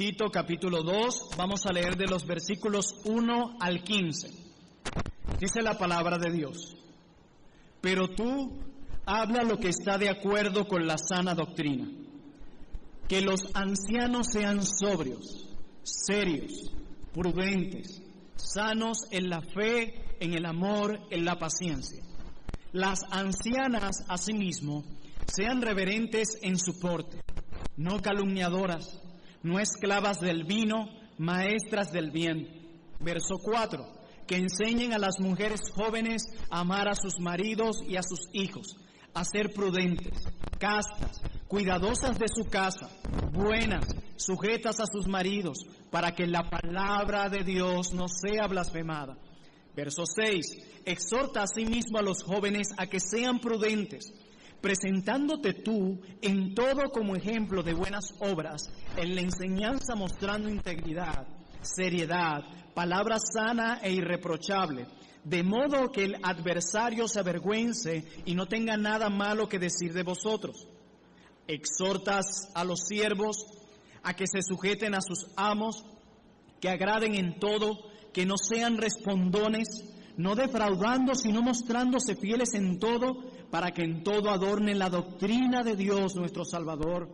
Tito capítulo 2, vamos a leer de los versículos 1 al 15. Dice la palabra de Dios: pero tú habla lo que está de acuerdo con la sana doctrina, que los ancianos sean sobrios, serios, prudentes, sanos en la fe, en el amor, en la paciencia. Las ancianas, asimismo, sean reverentes en su porte, no calumniadoras, no esclavas del vino, maestras del bien. Verso 4, que enseñen a las mujeres jóvenes a amar a sus maridos y a sus hijos, a ser prudentes, castas, cuidadosas de su casa, buenas, sujetas a sus maridos, para que la palabra de Dios no sea blasfemada. Verso 6, exhorta asimismo a los jóvenes a que sean prudentes, presentándote tú en todo como ejemplo de buenas obras, en la enseñanza mostrando integridad, seriedad, palabra sana e irreprochable, de modo que el adversario se avergüence y no tenga nada malo que decir de vosotros. Exhortas a los siervos a que se sujeten a sus amos, que agraden en todo, que no sean respondones, no defraudando, sino mostrándose fieles en todo, para que en todo adornen la doctrina de Dios nuestro Salvador.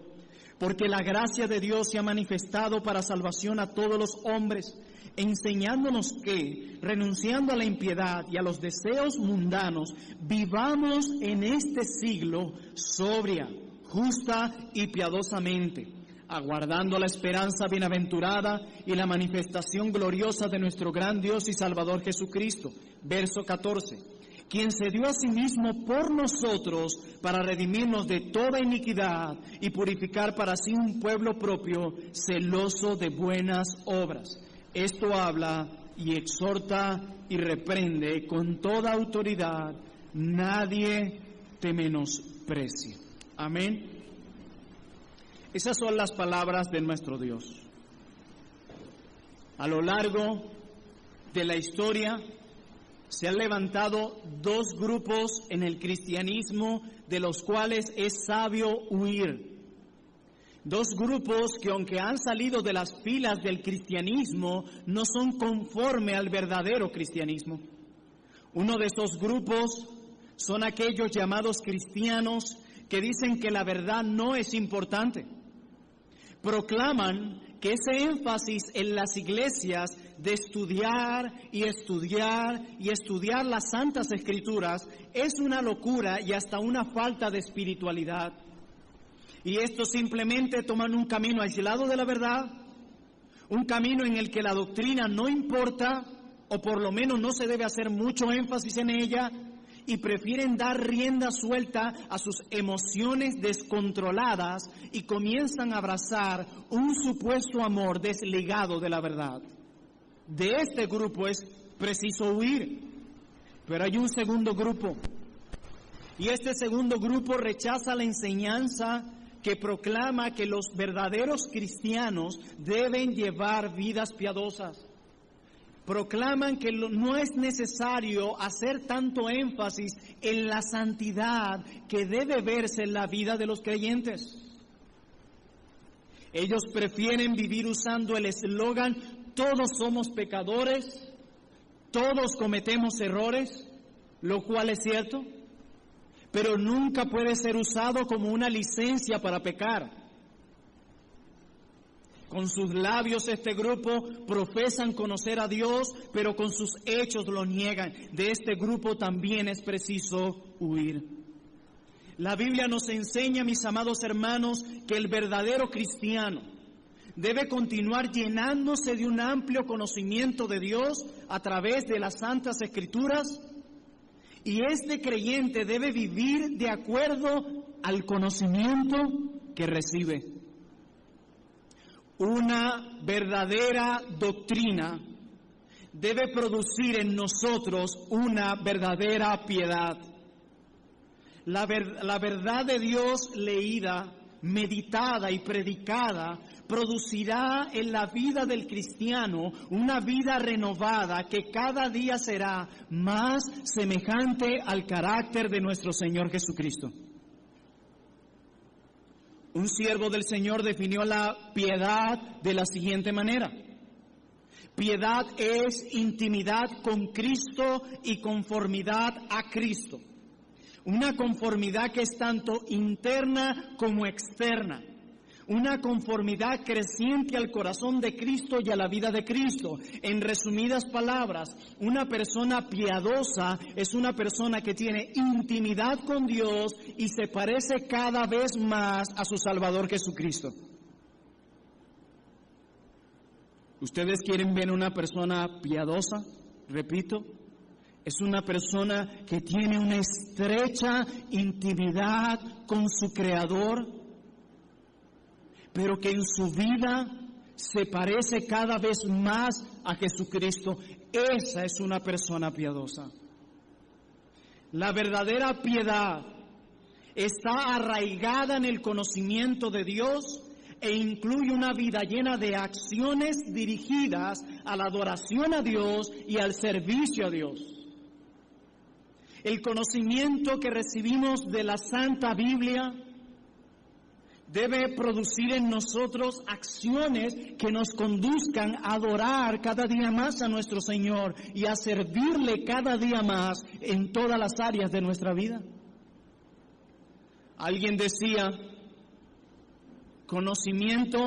Porque la gracia de Dios se ha manifestado para salvación a todos los hombres, enseñándonos que, renunciando a la impiedad y a los deseos mundanos, vivamos en este siglo sobria, justa y piadosamente, aguardando la esperanza bienaventurada y la manifestación gloriosa de nuestro gran Dios y Salvador Jesucristo. Verso 14, quien se dio a sí mismo por nosotros para redimirnos de toda iniquidad y purificar para sí un pueblo propio, celoso de buenas obras. Esto habla y exhorta y reprende con toda autoridad, nadie te menosprecie. Amén. Esas son las palabras de nuestro Dios. A lo largo de la historia se han levantado dos grupos en el cristianismo de los cuales es sabio huir. Dos grupos que, aunque han salido de las filas del cristianismo, no son conforme al verdadero cristianismo. Uno de esos grupos son aquellos llamados cristianos que dicen que la verdad no es importante. Proclaman que ese énfasis en las iglesias de estudiar y estudiar y estudiar las Santas Escrituras es una locura y hasta una falta de espiritualidad. Y estos simplemente toman un camino aislado de la verdad, un camino en el que la doctrina no importa, o por lo menos no se debe hacer mucho énfasis en ella, y prefieren dar rienda suelta a sus emociones descontroladas y comienzan a abrazar un supuesto amor desligado de la verdad. De este grupo es preciso huir, pero hay un segundo grupo, y este segundo grupo rechaza la enseñanza que proclama que los verdaderos cristianos deben llevar vidas piadosas. Proclaman que no es necesario hacer tanto énfasis en la santidad que debe verse en la vida de los creyentes. Ellos prefieren vivir usando el eslogan: todos somos pecadores, todos cometemos errores, lo cual es cierto, pero nunca puede ser usado como una licencia para pecar. Con sus labios este grupo profesan conocer a Dios, pero con sus hechos lo niegan. De este grupo también es preciso huir. La Biblia nos enseña, mis amados hermanos, que el verdadero cristiano debe continuar llenándose de un amplio conocimiento de Dios a través de las Santas Escrituras, y este creyente debe vivir de acuerdo al conocimiento que recibe. Una verdadera doctrina debe producir en nosotros una verdadera piedad. La verdad de Dios leída, meditada y predicada producirá en la vida del cristiano una vida renovada que cada día será más semejante al carácter de nuestro Señor Jesucristo. Un siervo del Señor definió la piedad de la siguiente manera: piedad es intimidad con Cristo y conformidad a Cristo. Una conformidad que es tanto interna como externa. Una conformidad creciente al corazón de Cristo y a la vida de Cristo. En resumidas palabras, una persona piadosa es una persona que tiene intimidad con Dios y se parece cada vez más a su Salvador Jesucristo. ¿Ustedes quieren ver una persona piadosa? Repito, es una persona que tiene una estrecha intimidad con su Creador, pero que en su vida se parece cada vez más a Jesucristo. Esa es una persona piadosa. La verdadera piedad está arraigada en el conocimiento de Dios e incluye una vida llena de acciones dirigidas a la adoración a Dios y al servicio a Dios. El conocimiento que recibimos de la Santa Biblia debe producir en nosotros acciones que nos conduzcan a adorar cada día más a nuestro Señor y a servirle cada día más en todas las áreas de nuestra vida. Alguien decía, conocimiento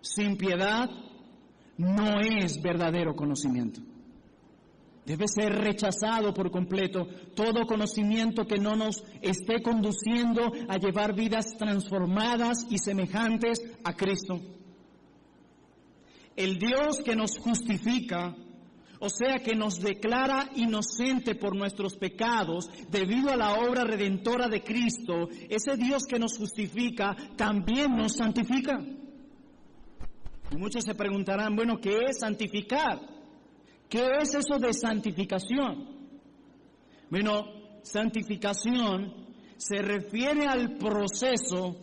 sin piedad no es verdadero conocimiento. Debe ser rechazado por completo todo conocimiento que no nos esté conduciendo a llevar vidas transformadas y semejantes a Cristo. El Dios que nos justifica, o sea, que nos declara inocente por nuestros pecados debido a la obra redentora de Cristo, ese Dios que nos justifica también nos santifica. Y muchos se preguntarán, bueno, ¿qué es santificar? ¿Qué es eso de santificación? Bueno, santificación se refiere al proceso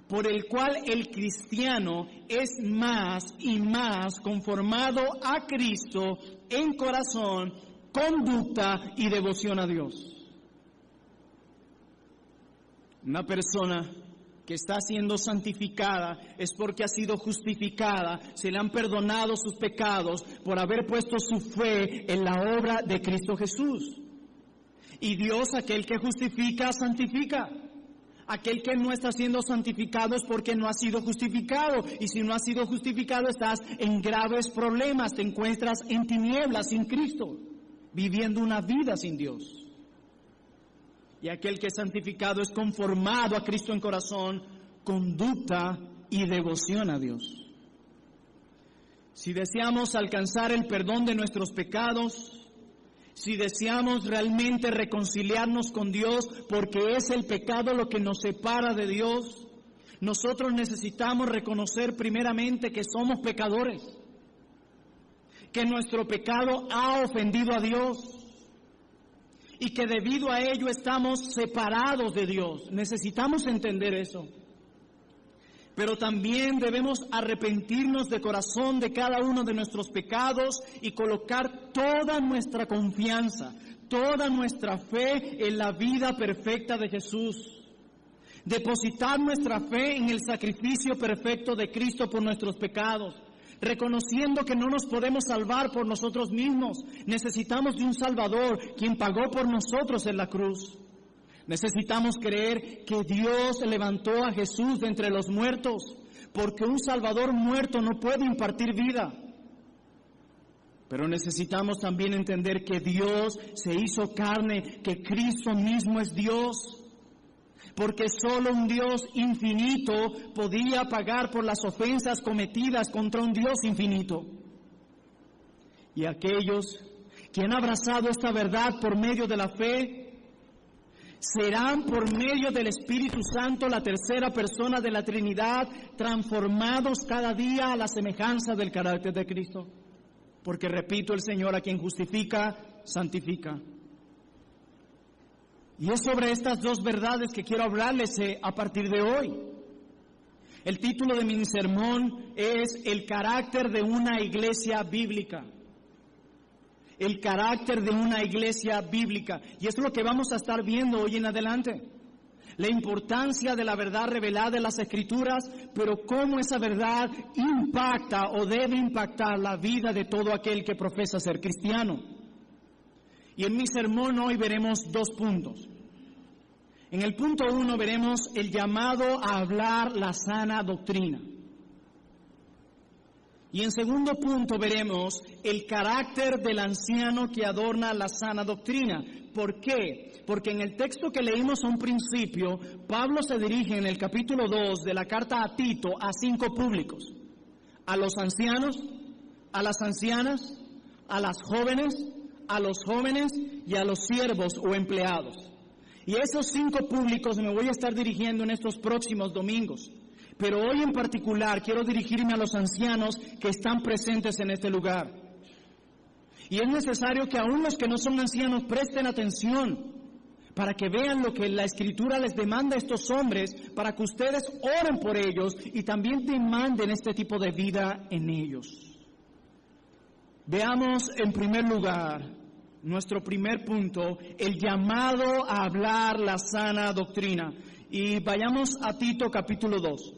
por el cual el cristiano es más y más conformado a Cristo en corazón, conducta y devoción a Dios. Una persona que está siendo santificada es porque ha sido justificada, se le han perdonado sus pecados por haber puesto su fe en la obra de Cristo Jesús. Y Dios, aquel que justifica, santifica. Aquel que no está siendo santificado es porque no ha sido justificado. Y si no has sido justificado, estás en graves problemas, te encuentras en tinieblas sin Cristo, viviendo una vida sin Dios. Y aquel que es santificado es conformado a Cristo en corazón, conducta y devoción a Dios. Si deseamos alcanzar el perdón de nuestros pecados, si deseamos realmente reconciliarnos con Dios, porque es el pecado lo que nos separa de Dios, nosotros necesitamos reconocer primeramente que somos pecadores, que nuestro pecado ha ofendido a Dios, y que debido a ello estamos separados de Dios. Necesitamos entender eso. Pero también debemos arrepentirnos de corazón de cada uno de nuestros pecados y colocar toda nuestra confianza, toda nuestra fe en la vida perfecta de Jesús. Depositar nuestra fe en el sacrificio perfecto de Cristo por nuestros pecados, reconociendo que no nos podemos salvar por nosotros mismos. Necesitamos de un Salvador, quien pagó por nosotros en la cruz. Necesitamos creer que Dios levantó a Jesús de entre los muertos, porque un Salvador muerto no puede impartir vida. Pero necesitamos también entender que Dios se hizo carne, que Cristo mismo es Dios, porque solo un Dios infinito podía pagar por las ofensas cometidas contra un Dios infinito. Y aquellos que han abrazado esta verdad por medio de la fe, serán por medio del Espíritu Santo, la tercera persona de la Trinidad, transformados cada día a la semejanza del carácter de Cristo. Porque, repito, el Señor a quien justifica, santifica. Y es sobre estas dos verdades que quiero hablarles a partir de hoy. El título de mi sermón es El carácter de una iglesia bíblica. El carácter de una iglesia bíblica. Y es lo que vamos a estar viendo hoy en adelante. la importancia de la verdad revelada en las Escrituras, pero cómo esa verdad impacta o debe impactar la vida de todo aquel que profesa ser cristiano. Y en mi sermón hoy veremos 2 puntos. En el punto 1 veremos el llamado a hablar la sana doctrina. Y en segundo punto veremos el carácter del anciano que adorna la sana doctrina. ¿Por qué? Porque en el texto que leímos a un principio, Pablo se dirige en el capítulo 2 de la carta a Tito a 5 públicos. A los ancianos, a las ancianas, a las jóvenes, a los jóvenes y a los siervos o empleados. Y esos 5 públicos me voy a estar dirigiendo en estos próximos domingos. Pero hoy en particular quiero dirigirme a los ancianos que están presentes en este lugar. Y es necesario que aún los que no son ancianos presten atención para que vean lo que la Escritura les demanda a estos hombres, para que ustedes oren por ellos y también demanden este tipo de vida en ellos. Veamos en primer lugar, nuestro primer punto, el llamado a hablar la sana doctrina. Y vayamos a Tito capítulo 2.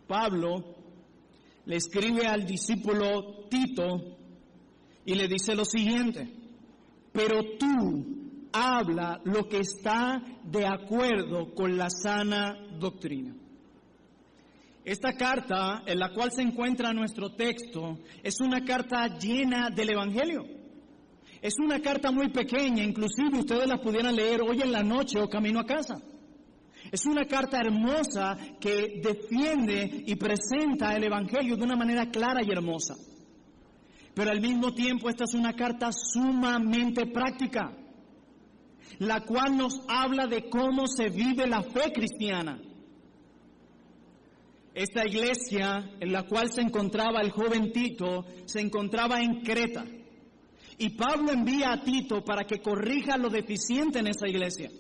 Pablo le escribe al discípulo Tito y le dice lo siguiente: pero tú habla lo que está de acuerdo con la sana doctrina. Esta carta, en la cual se encuentra nuestro texto, es una carta llena del Evangelio. Es una carta muy pequeña, inclusive ustedes la pudieran leer hoy en la noche o camino a casa. Es una carta hermosa que defiende y presenta el Evangelio de una manera clara y hermosa. Pero al mismo tiempo esta es una carta sumamente práctica, la cual nos habla de cómo se vive la fe cristiana. Esta iglesia en la cual se encontraba el joven Tito se encontraba en Creta. Y Pablo envía a Tito para que corrija lo deficiente en esa iglesia.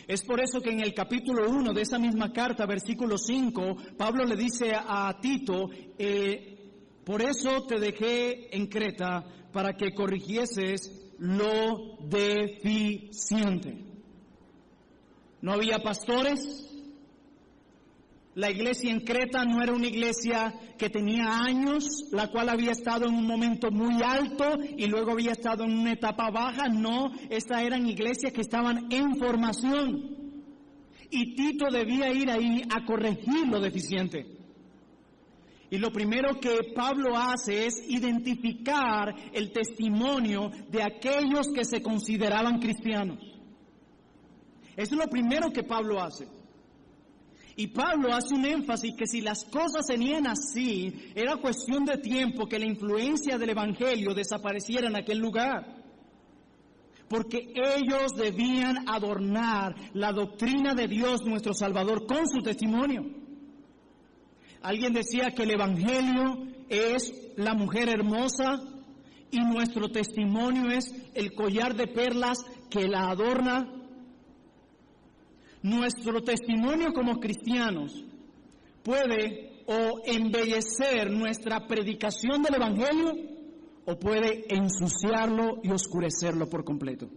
Es por eso que en el capítulo 1 de esa misma carta, versículo 5, Pablo le dice a Tito, por eso te dejé en Creta, para que corrigieses lo deficiente. No había pastores. La iglesia en Creta no era una iglesia que tenía años, la cual había estado en un momento muy alto y luego había estado en una etapa baja. No, estas eran iglesias que estaban en formación. Y Tito debía ir ahí a corregir lo deficiente. Y lo primero que Pablo hace es identificar el testimonio de aquellos que se consideraban cristianos. Eso es lo primero que Pablo hace. Y Pablo hace un énfasis que si las cosas venían así, era cuestión de tiempo que la influencia del Evangelio desapareciera en aquel lugar. Porque ellos debían adornar la doctrina de Dios nuestro Salvador con su testimonio. Alguien decía que el Evangelio es la mujer hermosa y nuestro testimonio es el collar de perlas que la adorna. Nuestro testimonio como cristianos puede o embellecer nuestra predicación del Evangelio o puede ensuciarlo y oscurecerlo por completo.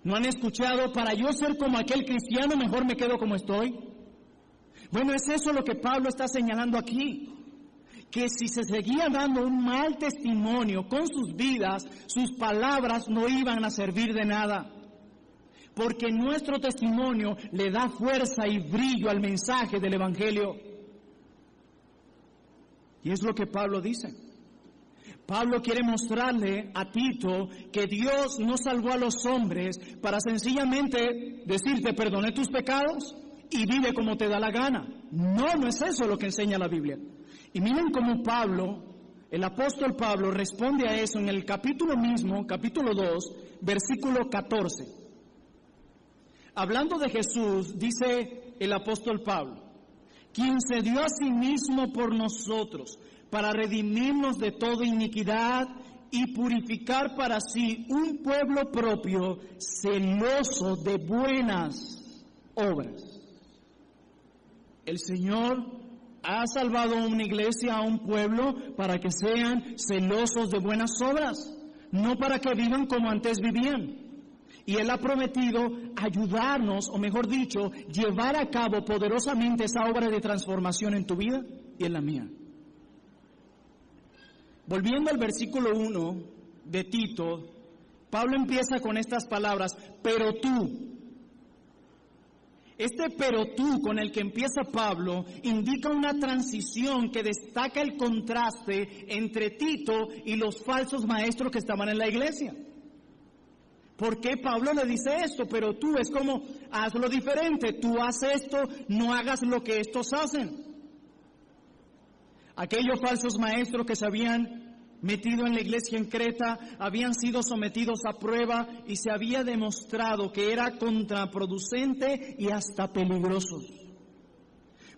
¿No han escuchado? Para yo ser como aquel cristiano, mejor me quedo como estoy. Bueno, es eso lo que Pablo está señalando aquí. Que si se seguía dando un mal testimonio con sus vidas, sus palabras no iban a servir de nada. Porque nuestro testimonio le da fuerza y brillo al mensaje del Evangelio. Y es lo que Pablo dice. Pablo quiere mostrarle a Tito que Dios no salvó a los hombres para sencillamente decirte perdoné tus pecados y vive como te da la gana. No, no es eso lo que enseña la Biblia. Y miren cómo Pablo, el apóstol Pablo, responde a eso en el capítulo mismo, capítulo 2, versículo 14. Hablando de Jesús, dice el apóstol Pablo, quien se dio a sí mismo por nosotros para redimirnos de toda iniquidad y purificar para sí un pueblo propio celoso de buenas obras. El Señor Ha salvado a una iglesia, a un pueblo, para que sean celosos de buenas obras, no para que vivan como antes vivían. Y Él ha prometido ayudarnos, o mejor dicho, llevar a cabo poderosamente esa obra de transformación en tu vida y en la mía. Volviendo al versículo 1 de Tito, Pablo empieza con estas palabras, pero tú. Este pero tú con el que empieza Pablo indica una transición que destaca el contraste entre Tito y los falsos maestros que estaban en la iglesia. ¿Por qué Pablo le dice esto? Pero tú, es como, hazlo diferente, tú haces esto, no hagas lo que estos hacen. Aquellos falsos maestros que se habían metido en la iglesia en Creta, habían sido sometidos a prueba y se había demostrado que era contraproducente y hasta peligroso.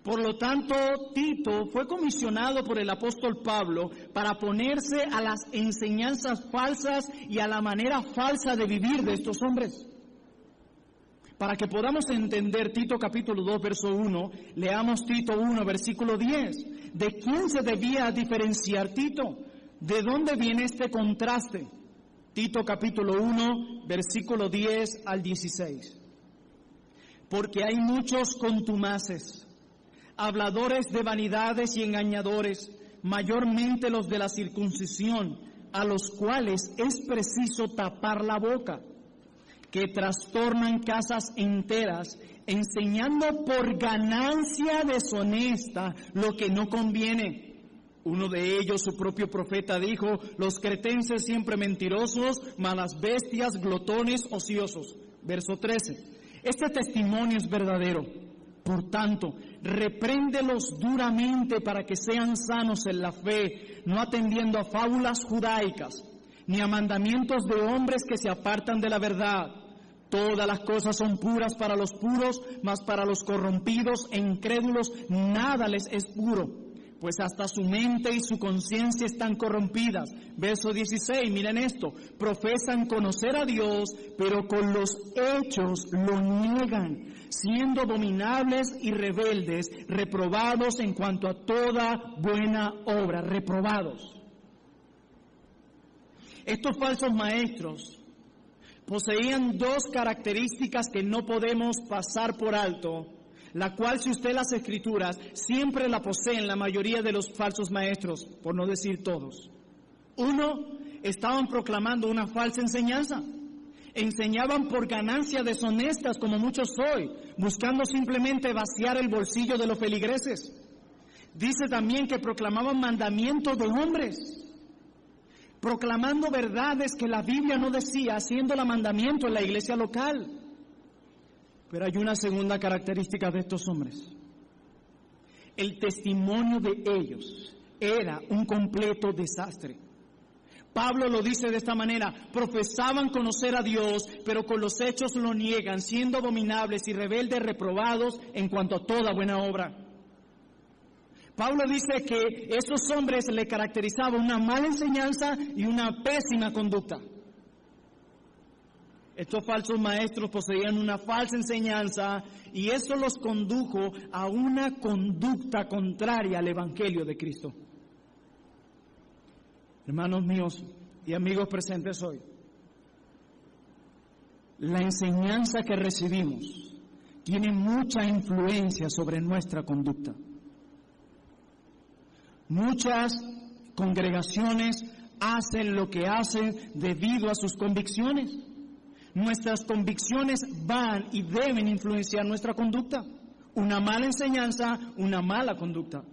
Por lo tanto, Tito fue comisionado por el apóstol Pablo para ponerse a las enseñanzas falsas y a la manera falsa de vivir de estos hombres. Para que podamos entender Tito capítulo 2, verso 1, leamos Tito 1, versículo 10. ¿De quién se debía diferenciar Tito? ¿De dónde viene este contraste? Tito capítulo 1, versículo 10 al 16. Porque hay muchos contumaces, habladores de vanidades y engañadores, mayormente los de la circuncisión, a los cuales es preciso tapar la boca, que trastornan casas enteras, enseñando por ganancia deshonesta lo que no conviene. Uno de ellos, su propio profeta, dijo, los cretenses siempre mentirosos, malas bestias, glotones, ociosos. Verso 13. Este testimonio es verdadero. Por tanto, repréndelos duramente para que sean sanos en la fe, no atendiendo a fábulas judaicas, ni a mandamientos de hombres que se apartan de la verdad. Todas las cosas son puras para los puros, mas para los corrompidos e incrédulos nada les es puro, pues hasta su mente y su conciencia están corrompidas. Verso 16, miren esto, profesan conocer a Dios, pero con los hechos lo niegan, siendo abominables y rebeldes, reprobados en cuanto a toda buena obra, reprobados. Estos falsos maestros poseían dos características que no podemos pasar por alto, la cual, si usted las escrituras, siempre la poseen la mayoría de los falsos maestros, por no decir todos. Uno, estaban proclamando una falsa enseñanza. Enseñaban por ganancias deshonestas, como muchos hoy, buscando simplemente vaciar el bolsillo de los feligreses. Dice también que proclamaban mandamientos de hombres, proclamando verdades que la Biblia no decía, haciendo mandamiento en la iglesia local. Pero hay una segunda característica de estos hombres. El testimonio de ellos era un completo desastre. Pablo lo dice de esta manera, profesaban conocer a Dios, pero con los hechos lo niegan, siendo abominables y rebeldes, reprobados en cuanto a toda buena obra. Pablo dice que esos hombres le caracterizaban una mala enseñanza y una pésima conducta. Estos falsos maestros poseían una falsa enseñanza y eso los condujo a una conducta contraria al Evangelio de Cristo. Hermanos míos y amigos presentes hoy, la enseñanza que recibimos tiene mucha influencia sobre nuestra conducta. Muchas congregaciones hacen lo que hacen debido a sus convicciones. Nuestras convicciones van y deben influenciar nuestra conducta. Una mala enseñanza, una mala conducta.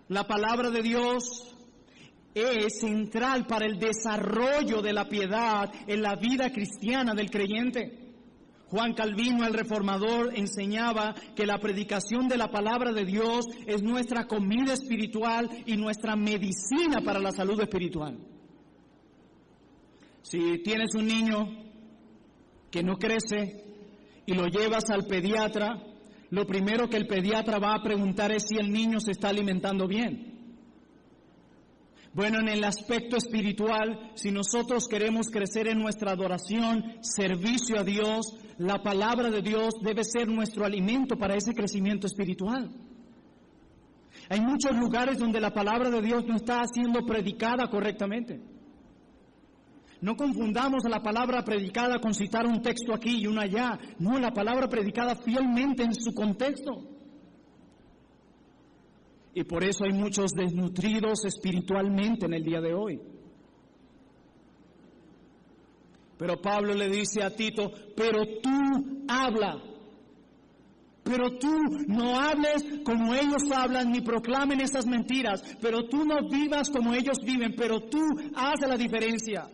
La palabra de Dios es central para el desarrollo de la piedad en la vida cristiana del creyente. Juan Calvino, el reformador, enseñaba que la predicación de la palabra de Dios es nuestra comida espiritual y nuestra medicina para la salud espiritual. Si tienes un niño que no crece y lo llevas al pediatra, lo primero que el pediatra va a preguntar es si el niño se está alimentando bien. Bueno, en el aspecto espiritual, si nosotros queremos crecer en nuestra adoración, servicio a Dios, la palabra de Dios debe ser nuestro alimento para ese crecimiento espiritual. Hay muchos lugares donde la palabra de Dios no está siendo predicada correctamente. No confundamos la palabra predicada con citar un texto aquí y uno allá. No, la palabra predicada fielmente en su contexto. Y por eso hay muchos desnutridos espiritualmente en el día de hoy. Pero Pablo le dice a Tito, pero tú habla. Pero tú no hables como ellos hablan, ni proclamen esas mentiras. Pero tú no vivas como ellos viven, pero tú haz la diferencia.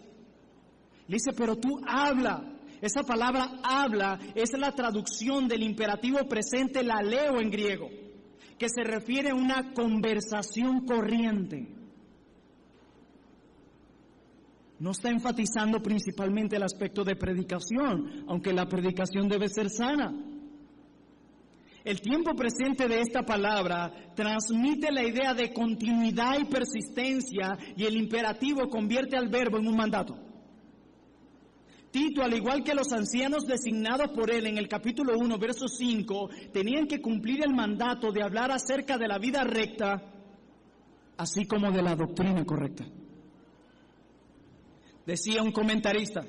Le dice, pero tú habla. Esa palabra habla es la traducción del imperativo presente, la leo en griego, que se refiere a una conversación corriente. No está enfatizando principalmente el aspecto de predicación, aunque la predicación debe ser sana. El tiempo presente de esta palabra transmite la idea de continuidad y persistencia, y el imperativo convierte al verbo en un mandato. Tito, al igual que los ancianos designados por él en el capítulo 1, verso 5, tenían que cumplir el mandato de hablar acerca de la vida recta, así como de la doctrina correcta. Decía un comentarista,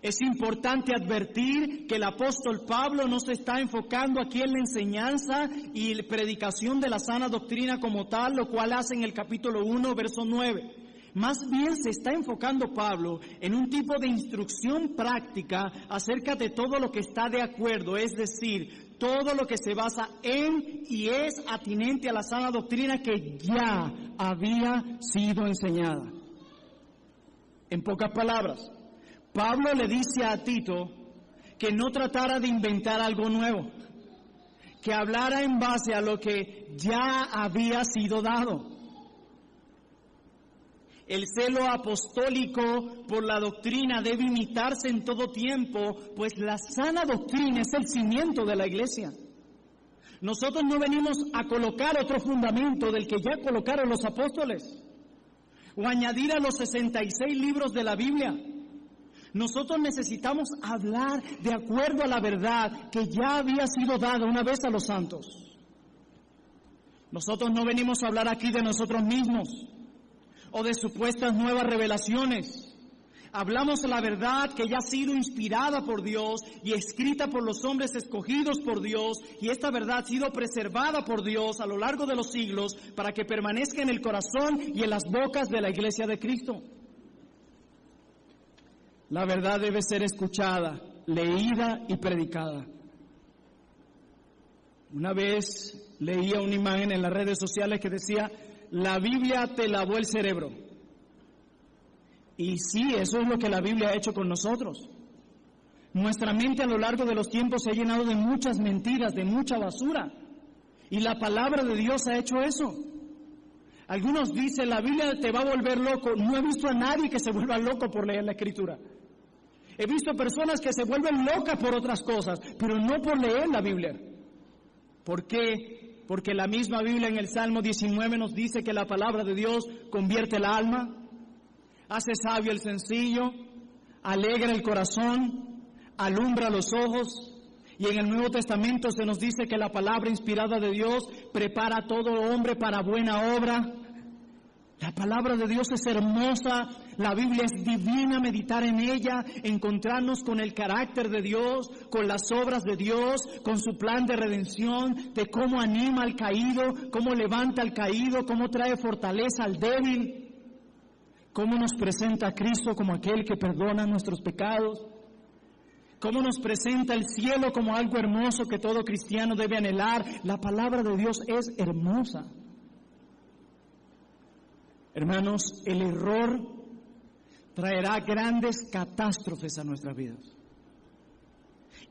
es importante advertir que el apóstol Pablo no se está enfocando aquí en la enseñanza y la predicación de la sana doctrina como tal, lo cual hace en el capítulo 1, verso 9. Más bien se está enfocando Pablo en un tipo de instrucción práctica acerca de todo lo que está de acuerdo, es decir, todo lo que se basa en y es atinente a la sana doctrina que ya había sido enseñada. En pocas palabras, Pablo le dice a Tito que no tratara de inventar algo nuevo, que hablara en base a lo que ya había sido dado. El celo apostólico por la doctrina debe imitarse en todo tiempo, pues la sana doctrina es el cimiento de la iglesia. Nosotros no venimos a colocar otro fundamento del que ya colocaron los apóstoles, o añadir a los 66 libros de la Biblia. Nosotros necesitamos hablar de acuerdo a la verdad que ya había sido dada una vez a los santos. Nosotros no venimos a hablar aquí de nosotros mismos o de supuestas nuevas revelaciones. Hablamos la verdad que ya ha sido inspirada por Dios y escrita por los hombres escogidos por Dios, y esta verdad ha sido preservada por Dios a lo largo de los siglos para que permanezca en el corazón y en las bocas de la iglesia de Cristo. La verdad debe ser escuchada, leída y predicada. Una vez leía una imagen en las redes sociales que decía, la Biblia te lavó el cerebro. Y sí, eso es lo que la Biblia ha hecho con nosotros. Nuestra mente a lo largo de los tiempos se ha llenado de muchas mentiras, de mucha basura. Y la palabra de Dios ha hecho eso. Algunos dicen, la Biblia te va a volver loco. No he visto a nadie que se vuelva loco por leer la Escritura. He visto personas que se vuelven locas por otras cosas, pero no por leer la Biblia. ¿Por qué? Porque la misma Biblia en el Salmo 19 nos dice que la palabra de Dios convierte el alma, hace sabio el sencillo, alegra el corazón, alumbra los ojos. Y en el Nuevo Testamento se nos dice que la palabra inspirada de Dios prepara a todo hombre para buena obra. La palabra de Dios es hermosa, la Biblia es divina, meditar en ella, encontrarnos con el carácter de Dios, con las obras de Dios, con su plan de redención, de cómo anima al caído, cómo levanta al caído, cómo trae fortaleza al débil, cómo nos presenta a Cristo como aquel que perdona nuestros pecados, cómo nos presenta el cielo como algo hermoso que todo cristiano debe anhelar. La palabra de Dios es hermosa. Hermanos, el error traerá grandes catástrofes a nuestras vidas.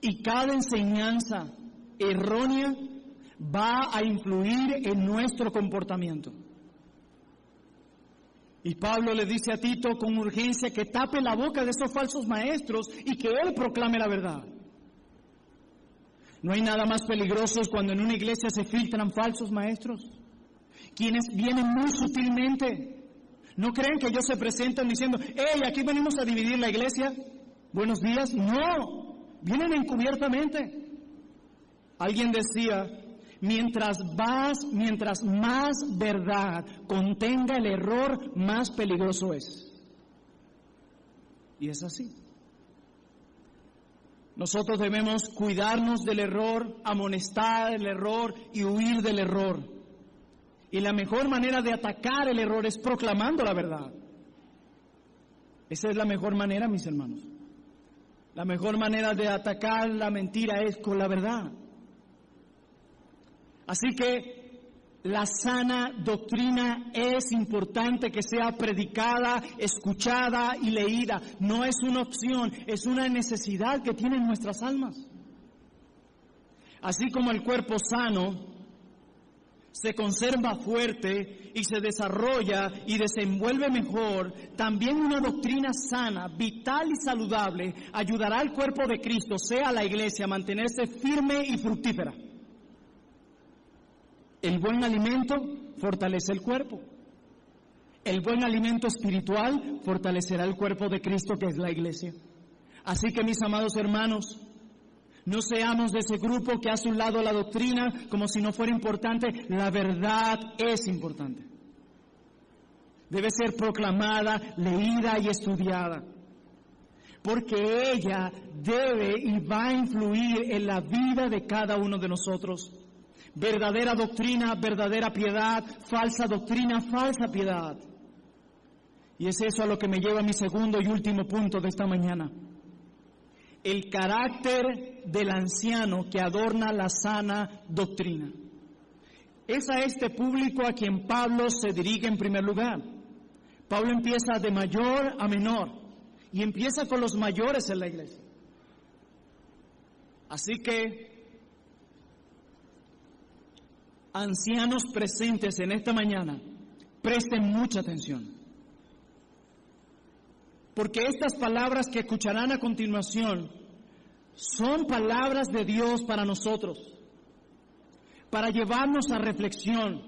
Y cada enseñanza errónea va a influir en nuestro comportamiento. Y Pablo le dice a Tito con urgencia que tape la boca de esos falsos maestros y que él proclame la verdad. No hay nada más peligroso cuando en una iglesia se filtran falsos maestros, quienes vienen muy sutilmente. ¿No creen que ellos se presentan diciendo, hey, aquí venimos a dividir la iglesia? Buenos días. No, vienen encubiertamente. Alguien decía, Mientras más verdad contenga el error, más peligroso es. Y es así. Nosotros debemos cuidarnos del error, amonestar el error y huir del error. Y la mejor manera de atacar el error es proclamando la verdad. Esa es la mejor manera, mis hermanos. La mejor manera de atacar la mentira es con la verdad. Así que la sana doctrina es importante que sea predicada, escuchada y leída. No es una opción, es una necesidad que tienen nuestras almas. Así como el cuerpo sano se conserva fuerte y se desarrolla y desenvuelve mejor, también una doctrina sana, vital y saludable ayudará al cuerpo de Cristo, sea la iglesia, a mantenerse firme y fructífera. El buen alimento fortalece el cuerpo. El buen alimento espiritual fortalecerá el cuerpo de Cristo, que es la iglesia. Así que, mis amados hermanos, no seamos de ese grupo que hace a un lado la doctrina como si no fuera importante. La verdad es importante. Debe ser proclamada, leída y estudiada, porque ella debe y va a influir en la vida de cada uno de nosotros. Verdadera doctrina, verdadera piedad; falsa doctrina, falsa piedad. Y es eso a lo que me lleva a mi segundo y último punto de esta mañana. El carácter del anciano que adorna la sana doctrina. Es a este público a quien Pablo se dirige en primer lugar. Pablo empieza de mayor a menor y empieza con los mayores en la iglesia. Así que, ancianos presentes en esta mañana, presten mucha atención. Porque estas palabras que escucharán a continuación son palabras de Dios para nosotros, para llevarnos a reflexión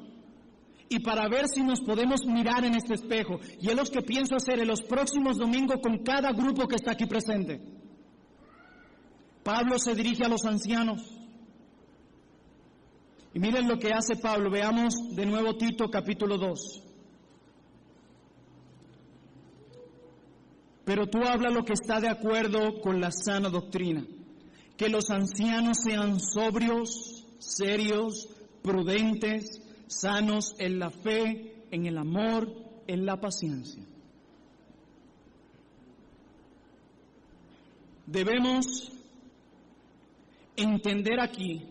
y para ver si nos podemos mirar en este espejo. Y es lo que pienso hacer en los próximos domingos con cada grupo que está aquí presente. Pablo se dirige a los ancianos. Y miren lo que hace Pablo. Veamos de nuevo Tito capítulo 2. Pero tú habla lo que está de acuerdo con la sana doctrina. Que los ancianos sean sobrios, serios, prudentes, sanos en la fe, en el amor, en la paciencia. Debemos entender aquí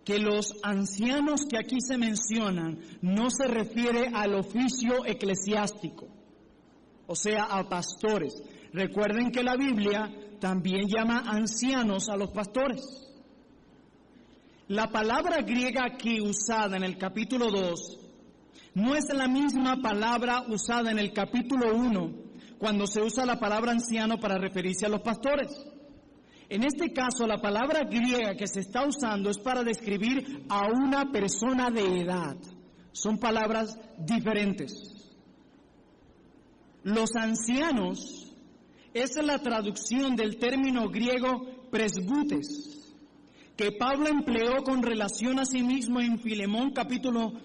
que los ancianos que aquí se mencionan no se refiere al oficio eclesiástico, o sea, a pastores. Recuerden que la Biblia también llama ancianos a los pastores. La palabra griega aquí usada en el capítulo 2 no es la misma palabra usada en el capítulo 1, cuando se usa la palabra anciano para referirse a los pastores. En este caso, la palabra griega que se está usando es para describir a una persona de edad. Son palabras diferentes. Los ancianos es la traducción del término griego presbutes, que Pablo empleó con relación a sí mismo en Filemón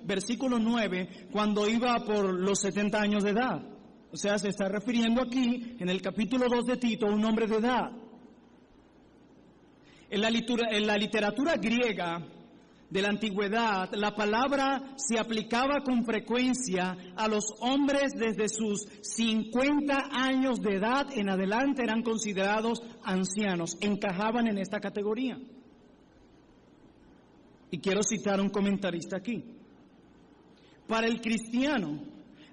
versículo 9, cuando iba por los 70 años de edad. O sea, se está refiriendo aquí, en el capítulo 2 de Tito, a un hombre de edad. En la literatura griega de la antigüedad, la palabra se aplicaba con frecuencia a los hombres desde sus 50 años de edad en adelante, eran considerados ancianos, encajaban en esta categoría. Y quiero citar a un comentarista aquí. Para el cristiano,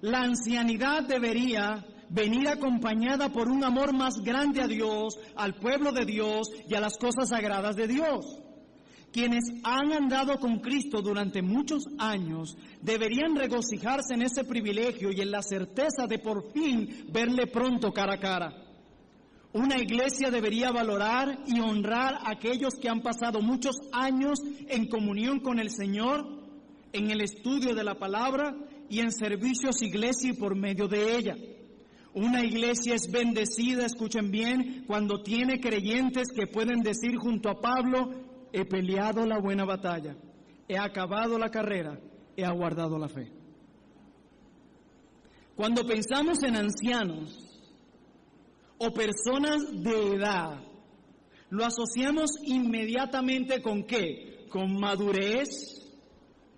la ancianidad debería venir acompañada por un amor más grande a Dios, al pueblo de Dios y a las cosas sagradas de Dios. Quienes han andado con Cristo durante muchos años deberían regocijarse en ese privilegio y en la certeza de por fin verle pronto cara a cara. Una iglesia debería valorar y honrar a aquellos que han pasado muchos años en comunión con el Señor, en el estudio de la palabra y en servicios iglesia y por medio de ella. Una iglesia es bendecida, escuchen bien, cuando tiene creyentes que pueden decir junto a Pablo: he peleado la buena batalla, he acabado la carrera, he aguardado la fe. Cuando pensamos en ancianos o personas de edad, lo asociamos inmediatamente ¿con qué? Con madurez,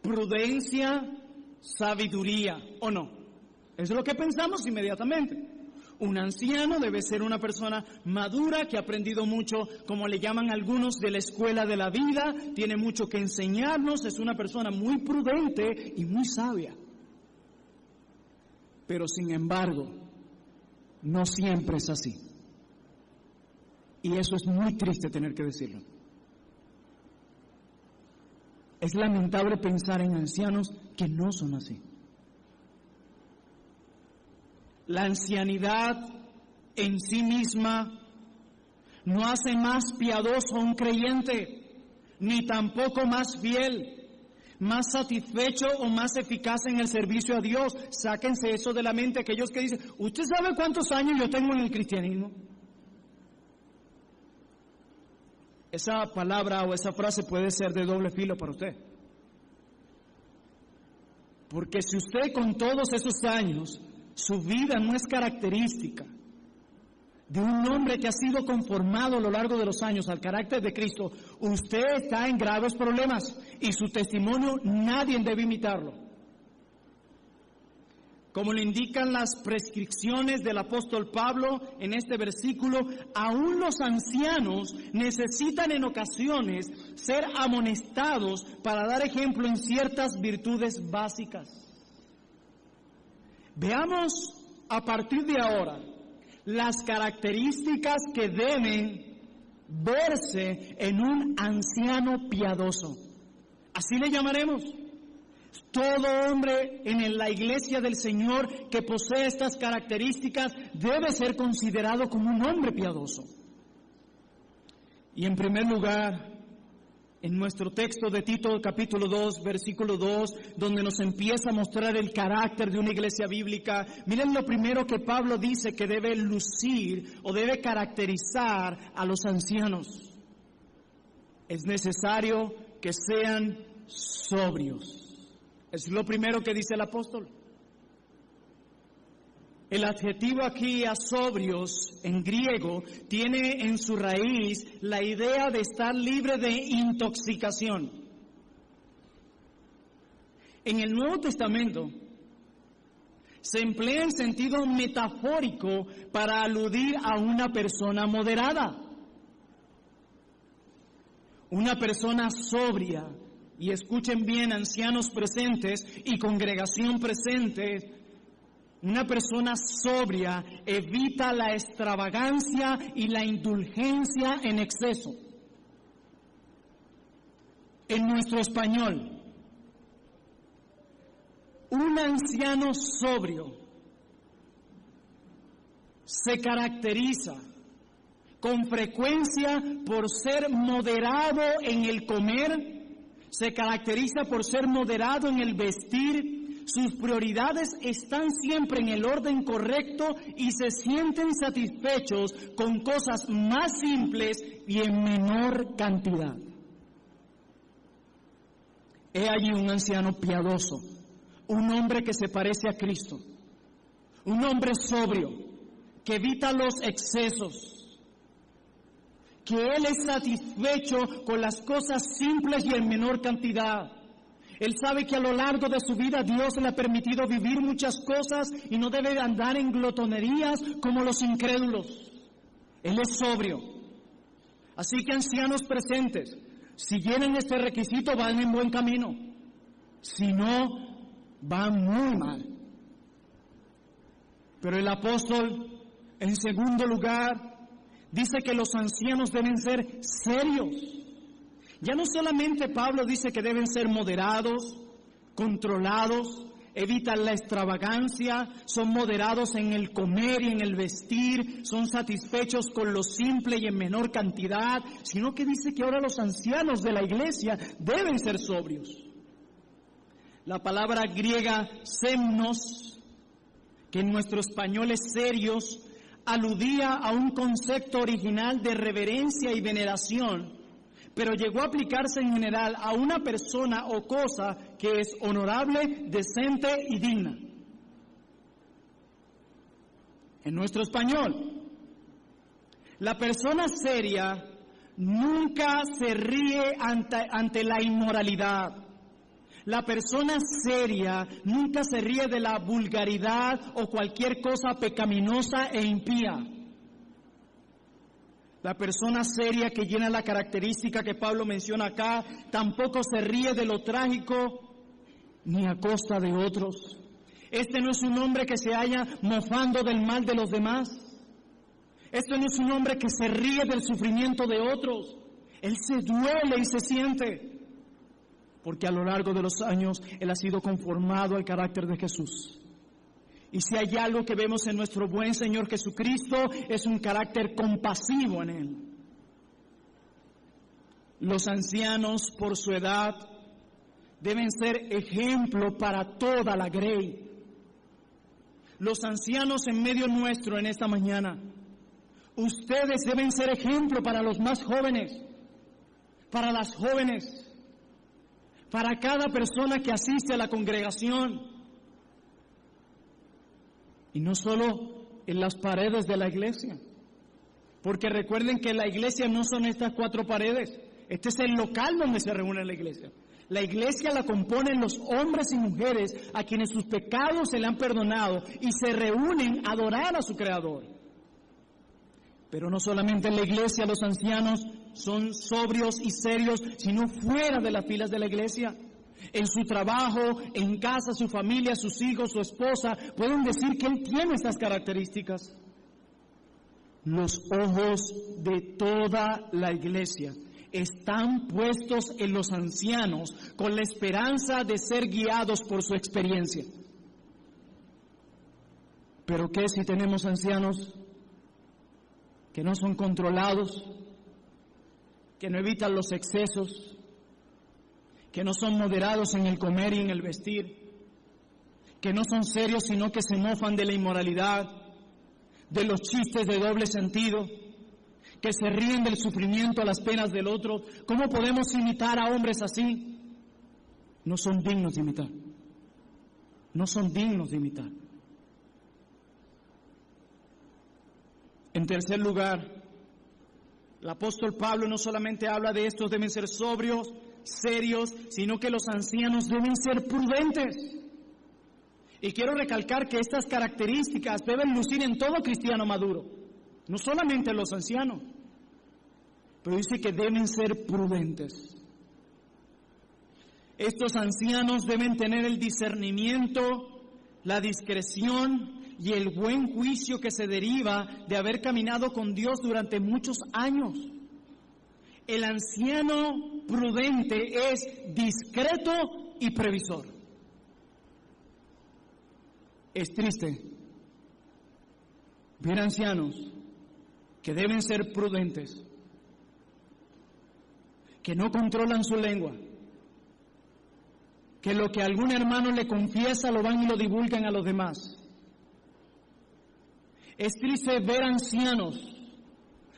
prudencia, sabiduría, ¿o no? Eso es lo que pensamos inmediatamente. Un anciano debe ser una persona madura que ha aprendido mucho, como le llaman algunos, de la escuela de la vida, tiene mucho que enseñarnos, es una persona muy prudente y muy sabia. Pero sin embargo, no siempre es así. Y eso es muy triste tener que decirlo. Es lamentable pensar en ancianos que no son así. La ancianidad en sí misma no hace más piadoso a un creyente, ni tampoco más fiel, más satisfecho o más eficaz en el servicio a Dios. Sáquense eso de la mente, aquellos que dicen, ¿usted sabe cuántos años yo tengo en el cristianismo? Esa palabra o esa frase puede ser de doble filo para usted. Porque si usted con todos esos años, su vida no es característica de un hombre que ha sido conformado a lo largo de los años al carácter de Cristo, usted está en graves problemas y su testimonio nadie debe imitarlo. Como lo indican las prescripciones del apóstol Pablo en este versículo, aún los ancianos necesitan en ocasiones ser amonestados para dar ejemplo en ciertas virtudes básicas. Veamos a partir de ahora las características que deben verse en un anciano piadoso. Así le llamaremos. Todo hombre en la iglesia del Señor que posee estas características debe ser considerado como un hombre piadoso. Y en primer lugar, en nuestro texto de Tito capítulo 2, versículo 2, donde nos empieza a mostrar el carácter de una iglesia bíblica, miren lo primero que Pablo dice que debe lucir o debe caracterizar a los ancianos. Es necesario que sean sobrios. Es lo primero que dice el apóstol. El adjetivo aquí a sobrios en griego tiene en su raíz la idea de estar libre de intoxicación. En el Nuevo Testamento se emplea en sentido metafórico para aludir a una persona moderada. Una persona sobria. Y escuchen bien, ancianos presentes y congregación presente, una persona sobria evita la extravagancia y la indulgencia en exceso. En nuestro español, un anciano sobrio se caracteriza con frecuencia por ser moderado en el comer, se caracteriza por ser moderado en el vestir, sus prioridades están siempre en el orden correcto y se sienten satisfechos con cosas más simples y en menor cantidad. He allí un anciano piadoso, un hombre que se parece a Cristo, un hombre sobrio, que evita los excesos, que él es satisfecho con las cosas simples y en menor cantidad. Él sabe que a lo largo de su vida Dios le ha permitido vivir muchas cosas y no debe andar en glotonerías como los incrédulos. Él es sobrio. Así que ancianos presentes, si llenan este requisito van en buen camino. Si no, van muy mal. Pero el apóstol, en segundo lugar, dice que los ancianos deben ser serios. Ya no solamente Pablo dice que deben ser moderados, controlados, evitan la extravagancia, son moderados en el comer y en el vestir, son satisfechos con lo simple y en menor cantidad, sino que dice que ahora los ancianos de la iglesia deben ser sobrios. La palabra griega semnos, que en nuestro español es serios, aludía a un concepto original de reverencia y veneración, pero llegó a aplicarse en general a una persona o cosa que es honorable, decente y digna. En nuestro español, la persona seria nunca se ríe ante la inmoralidad. La persona seria nunca se ríe de la vulgaridad o cualquier cosa pecaminosa e impía. La persona seria que llena la característica que Pablo menciona acá, tampoco se ríe de lo trágico ni a costa de otros. Este no es un hombre que se halla mofando del mal de los demás. Este no es un hombre que se ríe del sufrimiento de otros. Él se duele y se siente, porque a lo largo de los años Él ha sido conformado al carácter de Jesús. Y si hay algo que vemos en nuestro buen Señor Jesucristo, es un carácter compasivo en Él. Los ancianos, por su edad, deben ser ejemplo para toda la grey. Los ancianos en medio nuestro en esta mañana, ustedes deben ser ejemplo para los más jóvenes, para las jóvenes, para cada persona que asiste a la congregación. Y no solo en las paredes de la iglesia, porque recuerden que la iglesia no son estas 4 paredes, este es el local donde se reúne la iglesia. La iglesia la componen los hombres y mujeres a quienes sus pecados se le han perdonado y se reúnen a adorar a su Creador. Pero no solamente en la iglesia los ancianos son sobrios y serios, sino fuera de las filas de la iglesia. En su trabajo, en casa, su familia, sus hijos, su esposa, pueden decir que él tiene estas características. Los ojos de toda la iglesia están puestos en los ancianos con la esperanza de ser guiados por su experiencia. ¿Pero qué si tenemos ancianos que no son controlados, que no evitan los excesos, que no son moderados en el comer y en el vestir, que no son serios sino que se mofan de la inmoralidad, de los chistes de doble sentido, que se ríen del sufrimiento a las penas del otro? ¿Cómo podemos imitar a hombres así? No son dignos de imitar. No son dignos de imitar. En tercer lugar, el apóstol Pablo no solamente habla de estos deben ser sobrios, serios, sino que los ancianos deben ser prudentes. Y quiero recalcar que estas características deben lucir en todo cristiano maduro, no solamente en los ancianos, pero dice que deben ser prudentes. Estos ancianos deben tener el discernimiento, la discreción y el buen juicio que se deriva de haber caminado con Dios durante muchos años. El anciano prudente es discreto y previsor. Es triste ver ancianos que deben ser prudentes, que no controlan su lengua, que lo que algún hermano le confiesa lo van y lo divulgan a los demás. Es triste ver ancianos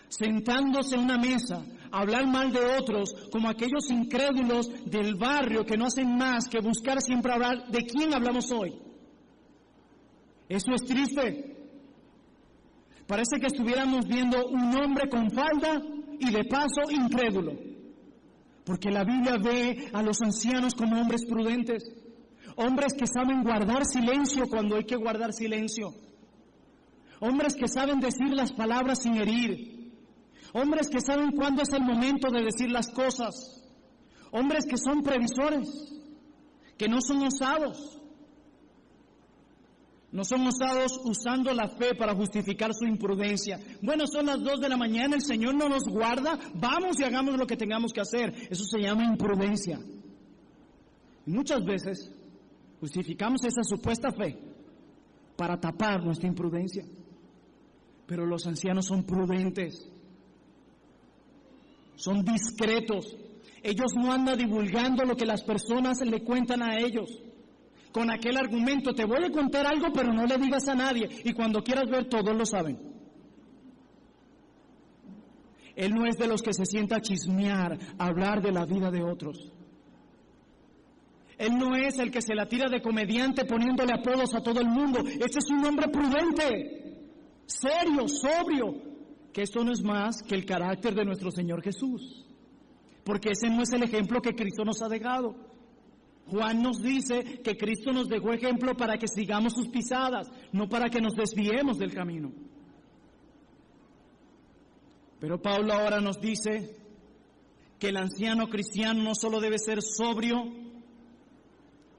sentándose en una mesa a hablar mal de otros como aquellos incrédulos del barrio que no hacen más que buscar siempre hablar de quién hablamos hoy. Eso es triste. Parece que estuviéramos viendo un hombre con falda y de paso incrédulo. Porque la Biblia ve a los ancianos como hombres prudentes, hombres que saben guardar silencio cuando hay que guardar silencio, hombres que saben decir las palabras sin herir, hombres que saben cuándo es el momento de decir las cosas, hombres que son previsores, que no son osados. No son osados usando la fe para justificar su imprudencia. Bueno, son las 2 de la mañana, el Señor no nos guarda, vamos y hagamos lo que tengamos que hacer. Eso se llama imprudencia. Y muchas veces justificamos esa supuesta fe para tapar nuestra imprudencia. Pero los ancianos son prudentes, son discretos. Ellos no andan divulgando lo que las personas le cuentan a ellos. Con aquel argumento, te voy a contar algo, pero no le digas a nadie. Y cuando quieras ver, todos lo saben. Él no es de los que se sienta a chismear, a hablar de la vida de otros. Él no es el que se la tira de comediante poniéndole apodos a todo el mundo. Este es un hombre prudente, serio, sobrio, que esto no es más que el carácter de nuestro Señor Jesús. Porque ese no es el ejemplo que Cristo nos ha dejado. Juan nos dice que Cristo nos dejó ejemplo para que sigamos sus pisadas, no para que nos desviemos del camino. Pero Pablo ahora nos dice que el anciano cristiano no solo debe ser sobrio,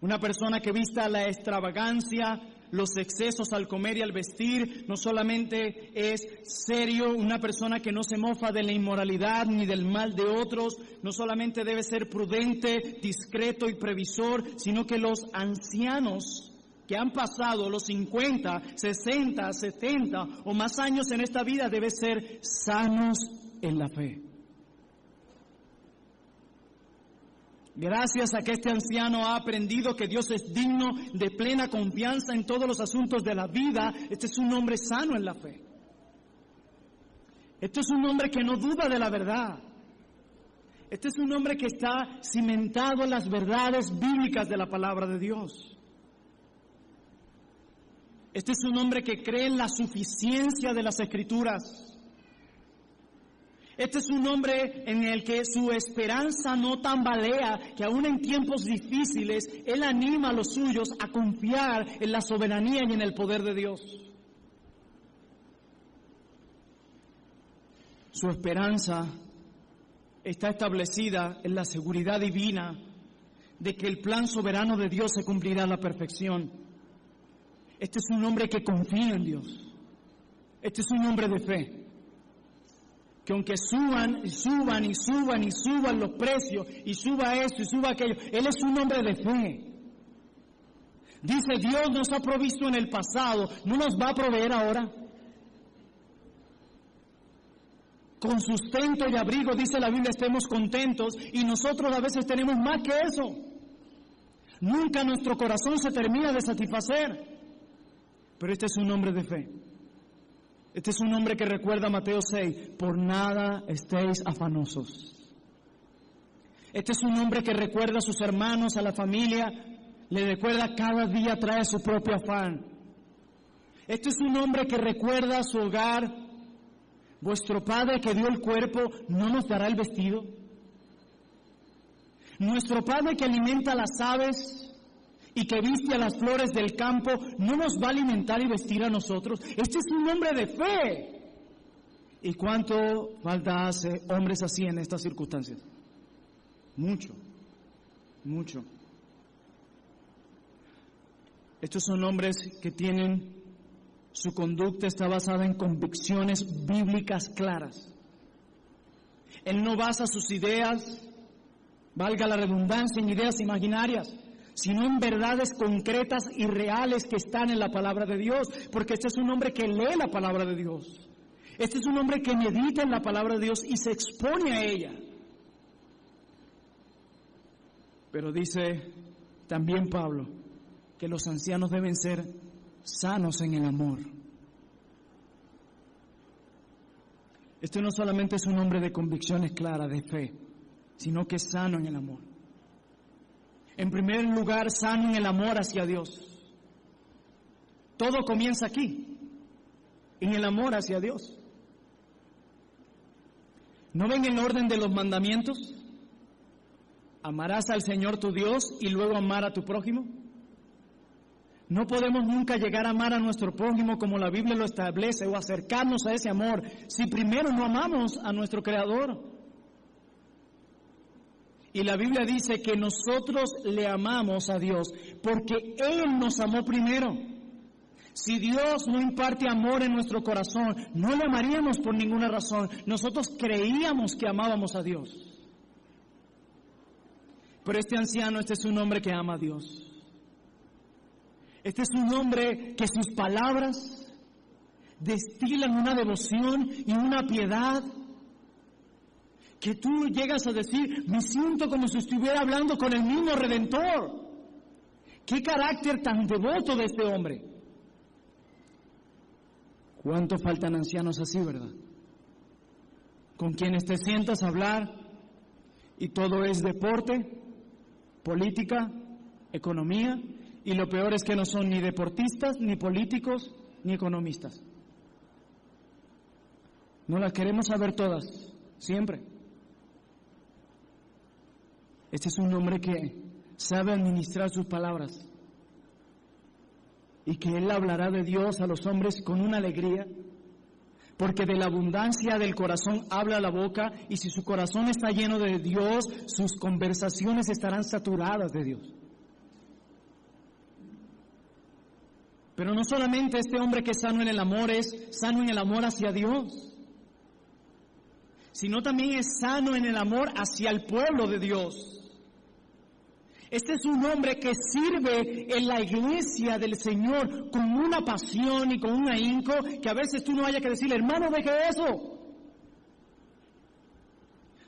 una persona que vista la extravagancia, los excesos al comer y al vestir, no solamente es serio, una persona que no se mofa de la inmoralidad ni del mal de otros, no solamente debe ser prudente, discreto y previsor, sino que los ancianos que han pasado los 50, 60, 70 o más años en esta vida deben ser sanos en la fe. Gracias a que este anciano ha aprendido que Dios es digno de plena confianza en todos los asuntos de la vida, este es un hombre sano en la fe. Este es un hombre que no duda de la verdad. Este es un hombre que está cimentado en las verdades bíblicas de la palabra de Dios. Este es un hombre que cree en la suficiencia de las Escrituras. Este es un hombre en el que su esperanza no tambalea, que aún en tiempos difíciles, él anima a los suyos a confiar en la soberanía y en el poder de Dios. Su esperanza está establecida en la seguridad divina de que el plan soberano de Dios se cumplirá a la perfección. Este es un hombre que confía en Dios. Este es un hombre de fe. Que aunque suban los precios, y suba esto y suba aquello, él es un hombre de fe. Dice, Dios nos ha provisto en el pasado, ¿no nos va a proveer ahora? Con sustento y abrigo, dice la Biblia, estemos contentos, y nosotros a veces tenemos más que eso. Nunca nuestro corazón se termina de satisfacer, pero este es un hombre de fe. Este es un hombre que recuerda Mateo 6, por nada estéis afanosos. Este es un hombre que recuerda a sus hermanos, a la familia, le recuerda cada día trae su propio afán. Este es un hombre que recuerda a su hogar. Vuestro Padre que dio el cuerpo, ¿no nos dará el vestido? Nuestro Padre que alimenta a las aves y que viste a las flores del campo, ¿no nos va a alimentar y vestir a nosotros? Este es un hombre de fe. ¿Y cuánto falta hace hombres así en estas circunstancias? Mucho, mucho. Estos son hombres que tienen, su conducta está basada en convicciones bíblicas claras. Él no basa sus ideas, valga la redundancia, en ideas imaginarias, sino en verdades concretas y reales que están en la palabra de Dios, porque este es un hombre que lee la palabra de Dios. Este es un hombre que medita en la palabra de Dios y se expone a ella. Pero dice también Pablo que los ancianos deben ser sanos en el amor. Este no solamente es un hombre de convicciones claras, de fe, sino que es sano en el amor. En primer lugar, sano en el amor hacia Dios. Todo comienza aquí, en el amor hacia Dios. ¿No ven el orden de los mandamientos? Amarás al Señor tu Dios y luego amar a tu prójimo. No podemos nunca llegar a amar a nuestro prójimo como la Biblia lo establece o acercarnos a ese amor si primero no amamos a nuestro Creador. Y la Biblia dice que nosotros le amamos a Dios porque Él nos amó primero. Si Dios no imparte amor en nuestro corazón, no le amaríamos por ninguna razón. Nosotros creíamos que amábamos a Dios. Pero este anciano, este es un hombre que ama a Dios. Este es un hombre que sus palabras destilan una devoción y una piedad que tú llegas a decir, me siento como si estuviera hablando con el mismo Redentor. ¡Qué carácter tan devoto de este hombre! ¿Cuánto faltan ancianos así, verdad? con quienes te sientas a hablar y todo es deporte, política, economía, y lo peor es que no son ni deportistas, ni políticos, ni economistas. No las queremos saber todas, siempre. Este es un hombre que sabe administrar sus palabras y que él hablará de Dios a los hombres con una alegría, porque de la abundancia del corazón habla la boca, y si su corazón está lleno de Dios, sus conversaciones estarán saturadas de Dios. Pero no solamente este hombre que es sano en el amor es sano en el amor hacia Dios, sino también es sano en el amor hacia el pueblo de Dios. Este es un hombre que sirve en la iglesia del Señor con una pasión y con un ahínco que a veces tú no hayas que decirle, hermano, deje eso.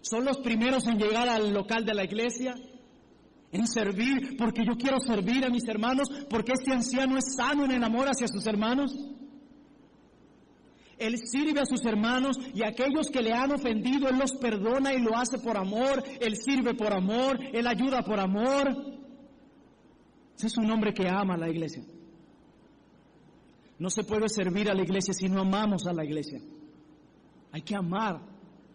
Son los primeros en llegar al local de la iglesia, en servir, porque yo quiero servir a mis hermanos, porque este anciano es sano en el amor hacia sus hermanos. Él sirve a sus hermanos y a aquellos que le han ofendido, Él los perdona y lo hace por amor. Él sirve por amor, Él ayuda por amor. Ese es un hombre que ama a la iglesia. No se puede servir a la iglesia si no amamos a la iglesia. Hay que amar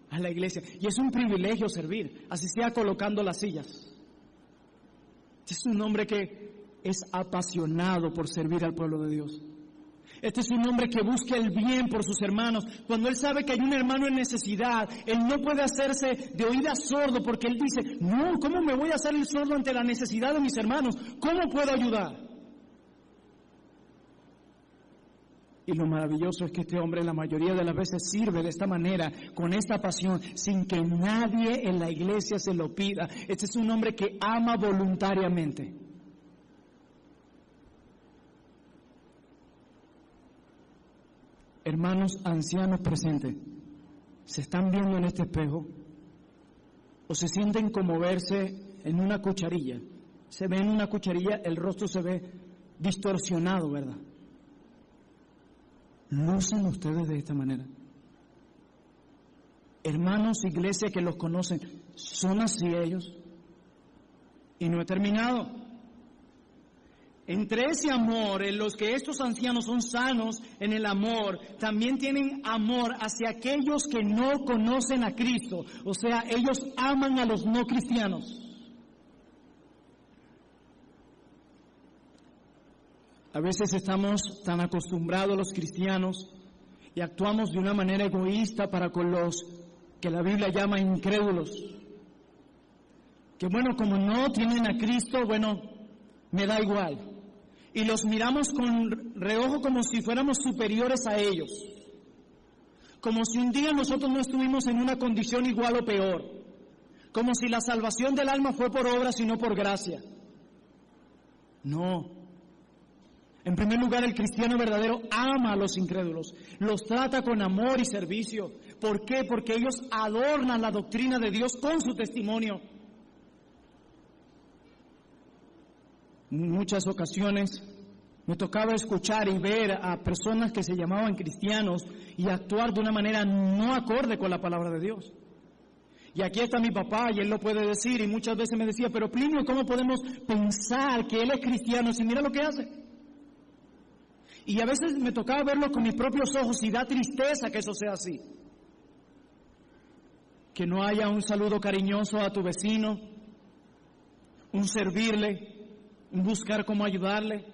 a la iglesia. Y es un privilegio servir, así sea colocando las sillas. Este es un hombre que es apasionado por servir al pueblo de Dios. Este es un hombre que busca el bien por sus hermanos. Cuando él sabe que hay un hermano en necesidad, él no puede hacerse de oídas sordo, porque él dice, no, ¿cómo me voy a hacer el sordo ante la necesidad de mis hermanos? ¿Cómo puedo ayudar? Y lo maravilloso es que este hombre la mayoría de las veces sirve de esta manera, con esta pasión, sin que nadie en la iglesia se lo pida. Este es un hombre que ama voluntariamente. Hermanos ancianos presentes, ¿se están viendo en este espejo? ¿O se sienten como verse en una cucharilla? Se ve en una cucharilla, el rostro se ve distorsionado, ¿verdad? ¿Lucen ustedes de esta manera? Hermanos, iglesia que los conocen, ¿son así ellos? Y no he terminado. Entre ese amor en los que estos ancianos son sanos en el amor, también tienen amor hacia aquellos que no conocen a Cristo. O sea, ellos aman a los no cristianos. A veces estamos tan acostumbrados los cristianos y actuamos de una manera egoísta para con los que la Biblia llama incrédulos. Que bueno, como no tienen a Cristo, bueno, me da igual. Y los miramos con reojo como si fuéramos superiores a ellos. Como si un día nosotros no estuvimos en una condición igual o peor. Como si la salvación del alma fue por obras y no por gracia. No. En primer lugar, el cristiano verdadero ama a los incrédulos. Los trata con amor y servicio. ¿Por qué? Porque ellos adornan la doctrina de Dios con su testimonio. En muchas ocasiones me tocaba escuchar y ver a personas que se llamaban cristianos y actuar de una manera no acorde con la palabra de Dios. Y aquí está mi papá y él lo puede decir, y muchas veces me decía, pero Plinio, ¿cómo podemos pensar que él es cristiano si mira lo que hace? Y a veces me tocaba verlo con mis propios ojos y da tristeza que eso sea así. Que no haya un saludo cariñoso a tu vecino, un servirle, un buscar cómo ayudarle.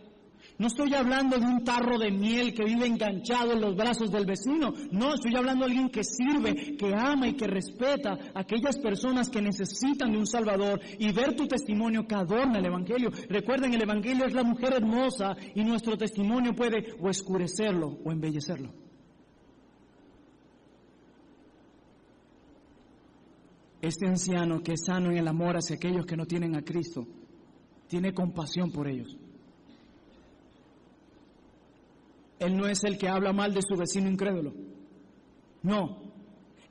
No estoy hablando de un tarro de miel que vive enganchado en los brazos del vecino. No, estoy hablando de alguien que sirve, que ama y que respeta a aquellas personas que necesitan de un Salvador, y ver tu testimonio que adorna el Evangelio. Recuerden, el Evangelio es la mujer hermosa y nuestro testimonio puede o oscurecerlo o embellecerlo. Este anciano que es sano en el amor hacia aquellos que no tienen a Cristo, tiene compasión por ellos. Él no es el que habla mal de su vecino incrédulo. No.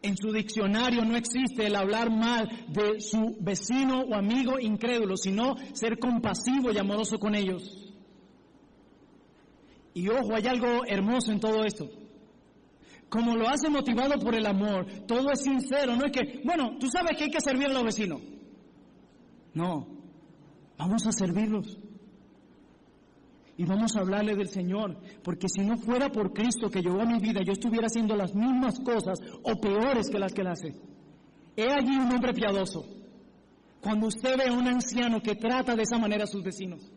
En su diccionario no existe el hablar mal de su vecino o amigo incrédulo, sino ser compasivo y amoroso con ellos. Y ojo, hay algo hermoso en todo esto. como lo hace motivado por el amor, todo es sincero, no es que, bueno, tú sabes que hay que servir a los vecinos. No, vamos a servirlos. Y vamos a hablarle del Señor, porque si no fuera por Cristo que llevó a mi vida, yo estuviera haciendo las mismas cosas o peores que las que él hace. He allí un hombre piadoso. Cuando usted ve a un anciano que trata de esa manera a sus vecinos,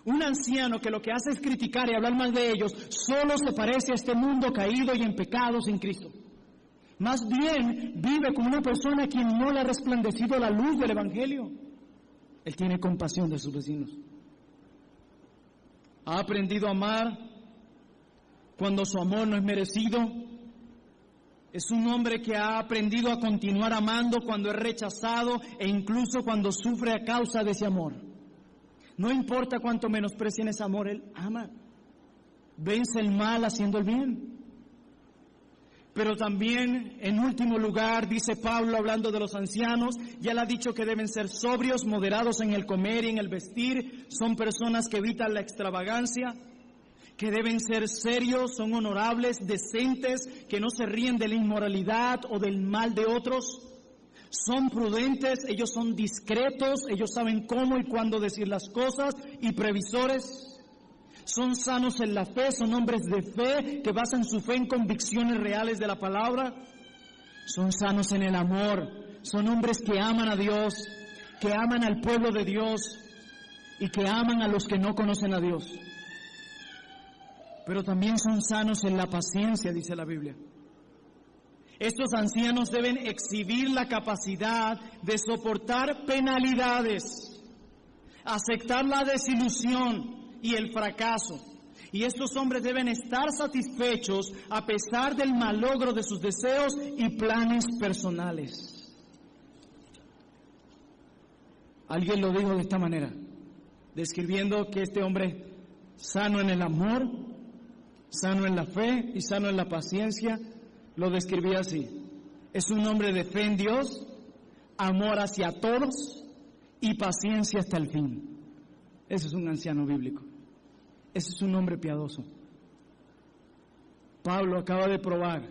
un anciano que lo que hace es criticar y hablar mal de ellos, solo se parece a este mundo caído y en pecado sin Cristo. Más bien vive como una persona a quien no le ha resplandecido la luz del Evangelio. Él tiene compasión de sus vecinos. Ha aprendido a amar cuando su amor no es merecido. Es un hombre que ha aprendido a continuar amando cuando es rechazado e incluso cuando sufre a causa de ese amor. No importa cuánto menosprecien ese amor, él ama. Vence el mal haciendo el bien. Pero también, en último lugar, dice Pablo, hablando de los ancianos, ya le ha dicho que deben ser sobrios, moderados en el comer y en el vestir, son personas que evitan la extravagancia, que deben ser serios, son honorables, decentes, que no se ríen de la inmoralidad o del mal de otros, son prudentes, ellos son discretos, ellos saben cómo y cuándo decir las cosas, y previsores. Son sanos en la fe, son hombres de fe que basan su fe en convicciones reales de la palabra. Son sanos en el amor, son hombres que aman a Dios, que aman al pueblo de Dios y que aman a los que no conocen a Dios. Pero también son sanos en la paciencia, dice la Biblia. Estos ancianos deben exhibir la capacidad de soportar penalidades, aceptar la desilusión y el fracaso. Y estos hombres deben estar satisfechos a pesar del malogro de sus deseos y planes personales. Alguien lo dijo de esta manera, describiendo que este hombre, sano en el amor, sano en la fe y sano en la paciencia, lo describía así: es un hombre de fe en Dios, amor hacia todos y paciencia hasta el fin. Ese es un anciano bíblico. Ese es un hombre piadoso. Pablo acaba de probar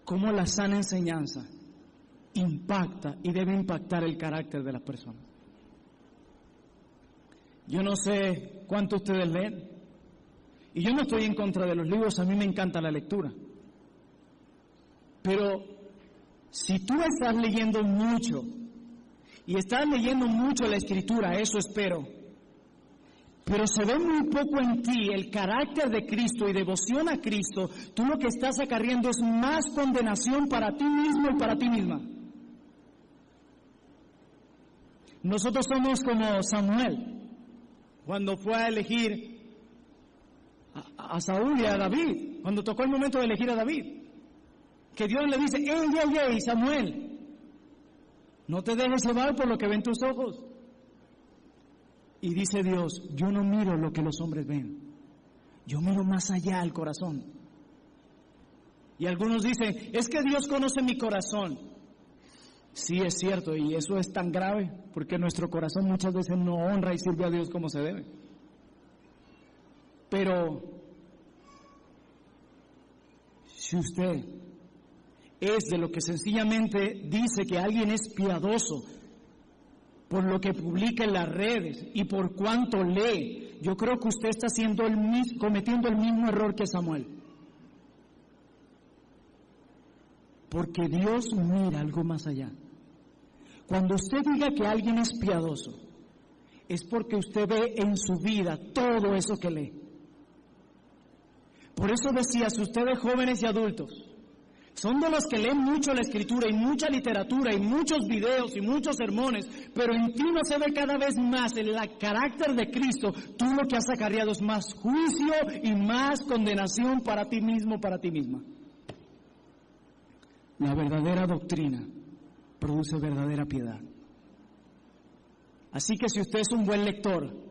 cómo la sana enseñanza impacta y debe impactar el carácter de las personas. Yo no sé cuánto ustedes leen, y yo no estoy en contra de los libros, a mí me encanta la lectura. Pero si tú estás leyendo mucho, y estás leyendo mucho la Escritura, eso espero, pero se ve muy poco en ti el carácter de Cristo y devoción a Cristo, tú lo que estás acarreando es más condenación para ti mismo y para ti misma. Nosotros somos como Samuel, cuando fue a elegir a Saúl y a David, cuando tocó el momento de elegir a David, que Dios le dice: ¡Ey, Samuel! No te dejes llevar por lo que ven tus ojos. Y dice Dios: yo no miro lo que los hombres ven, yo miro más allá al corazón. Y algunos dicen: es que Dios conoce mi corazón. Sí, es cierto, y eso es tan grave, porque nuestro corazón muchas veces no honra y sirve a Dios como se debe. Pero si usted es de lo que sencillamente dice que alguien es piadoso por lo que publica en las redes y por cuánto lee, yo creo que usted está cometiendo el mismo error que Samuel. Porque Dios mira algo más allá. Cuando usted diga que alguien es piadoso, es porque usted ve en su vida todo eso que lee. Por eso decía, si ustedes jóvenes y adultos son de los que leen mucho la Escritura y mucha literatura y muchos videos y muchos sermones, pero en ti no se ve cada vez más el carácter de Cristo, tú lo que has acarreado es más juicio y más condenación para ti mismo, para ti misma. La verdadera doctrina produce verdadera piedad. Así que si usted es un buen lector,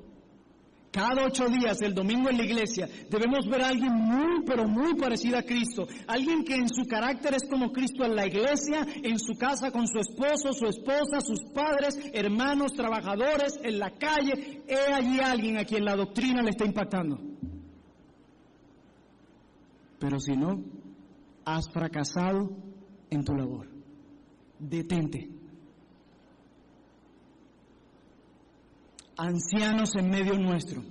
cada 8 días, el domingo en la iglesia, debemos ver a alguien muy, pero muy parecido a Cristo. Alguien que en su carácter es como Cristo en la iglesia, en su casa con su esposo, su esposa, sus padres, hermanos, trabajadores, en la calle. He allí alguien a quien la doctrina le está impactando. Pero si no, has fracasado en tu labor. Detente. Ancianos en medio nuestro,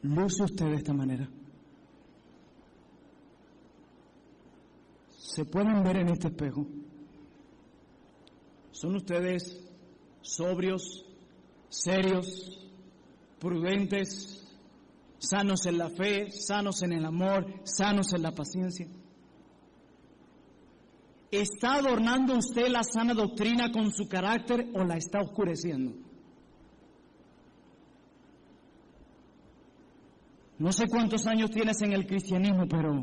luce usted de esta manera. Se pueden ver en este espejo. ¿Son ustedes sobrios, serios, prudentes, sanos en la fe, sanos en el amor, sanos en la paciencia? ¿Está adornando usted la sana doctrina con su carácter o la está oscureciendo? No sé cuántos años tienes en el cristianismo, pero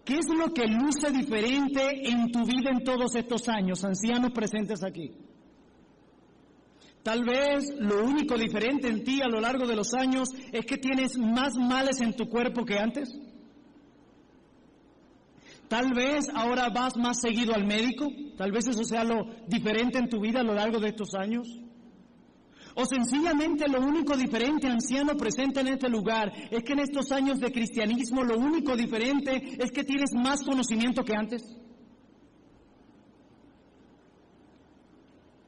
¿qué es lo que luce diferente en tu vida en todos estos años, ancianos presentes aquí? Tal vez lo único diferente en ti a lo largo de los años es que tienes más males en tu cuerpo que antes. Tal vez ahora vas más seguido al médico, tal vez eso sea lo diferente en tu vida a lo largo de estos años. O sencillamente lo único diferente, anciano presente en este lugar, es que en estos años de cristianismo lo único diferente es que tienes más conocimiento que antes.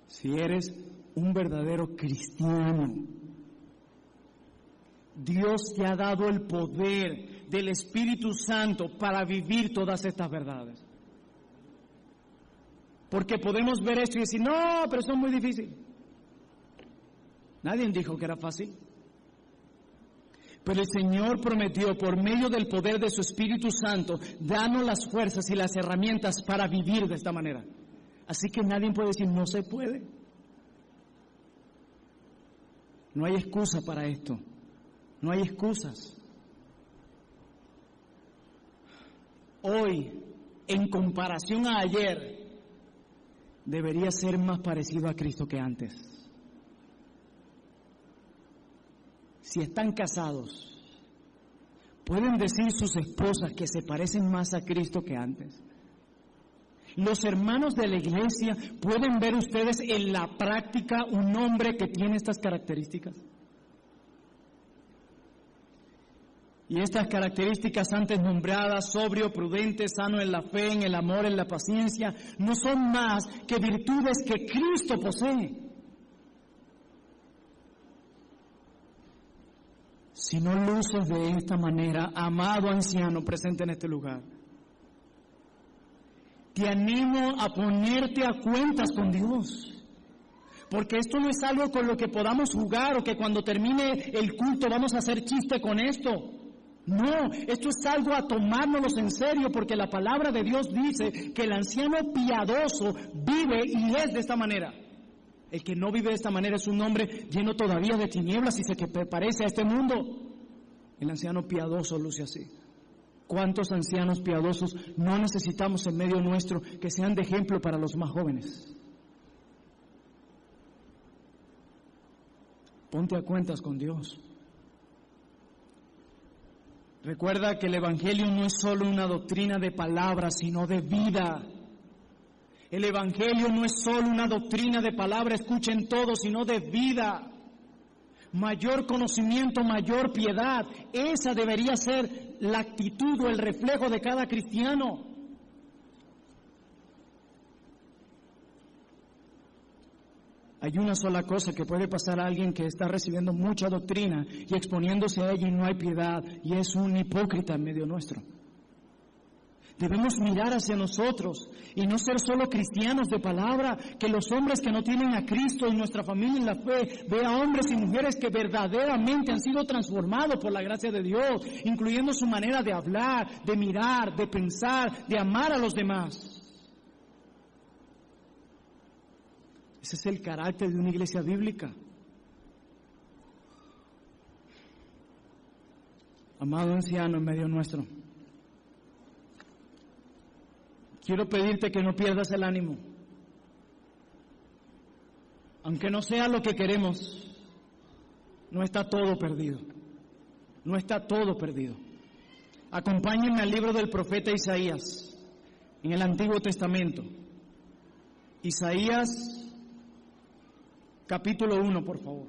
Si eres un verdadero cristiano, Dios te ha dado el poder del Espíritu Santo para vivir todas estas verdades. Porque podemos ver esto y decir, no, pero eso es muy difícil. Nadie dijo que era fácil. Pero el Señor prometió por medio del poder de su Espíritu Santo darnos las fuerzas y las herramientas para vivir de esta manera. Así que nadie puede decir, no se puede. No hay excusa para esto. No hay excusas. Hoy, en comparación a ayer, debería ser más parecido a Cristo que antes. Si están casados, pueden decir sus esposas que se parecen más a Cristo que antes. Los hermanos de la iglesia, ¿pueden ver ustedes en la práctica un hombre que tiene estas características? Y estas características antes nombradas, sobrio, prudente, sano en la fe, en el amor, en la paciencia, no son más que virtudes que Cristo posee. Si no luces de esta manera, amado anciano presente en este lugar, te animo a ponerte a cuentas con Dios. Porque esto no es algo con lo que podamos jugar o que cuando termine el culto vamos a hacer chiste con esto. No, esto es algo a tomárnoslo en serio, porque la palabra de Dios dice que el anciano piadoso vive y es de esta manera. El que no vive de esta manera es un hombre lleno todavía de tinieblas y se parece a este mundo. El anciano piadoso luce así. ¿Cuántos ancianos piadosos no necesitamos en medio nuestro que sean de ejemplo para los más jóvenes? Ponte a cuentas con Dios. Recuerda que el Evangelio no es solo una doctrina de palabras, sino de vida. El Evangelio no es solo una doctrina de palabra, escuchen todos, sino de vida. Mayor conocimiento, mayor piedad. Esa debería ser la actitud o el reflejo de cada cristiano. Hay una sola cosa que puede pasar a alguien que está recibiendo mucha doctrina y exponiéndose a ella y no hay piedad, y es un hipócrita en medio nuestro. Debemos mirar hacia nosotros y no ser solo cristianos de palabra, que los hombres que no tienen a Cristo en nuestra familia en la fe, vea hombres y mujeres que verdaderamente han sido transformados por la gracia de Dios, incluyendo su manera de hablar, de mirar, de pensar, de amar a los demás. Ese es el carácter de una iglesia bíblica. Amado anciano en medio nuestro, quiero pedirte que no pierdas el ánimo. Aunque no sea lo que queremos, no está todo perdido. No está todo perdido. Acompáñenme al libro del profeta Isaías, en el Antiguo Testamento. Isaías, capítulo 1, por favor.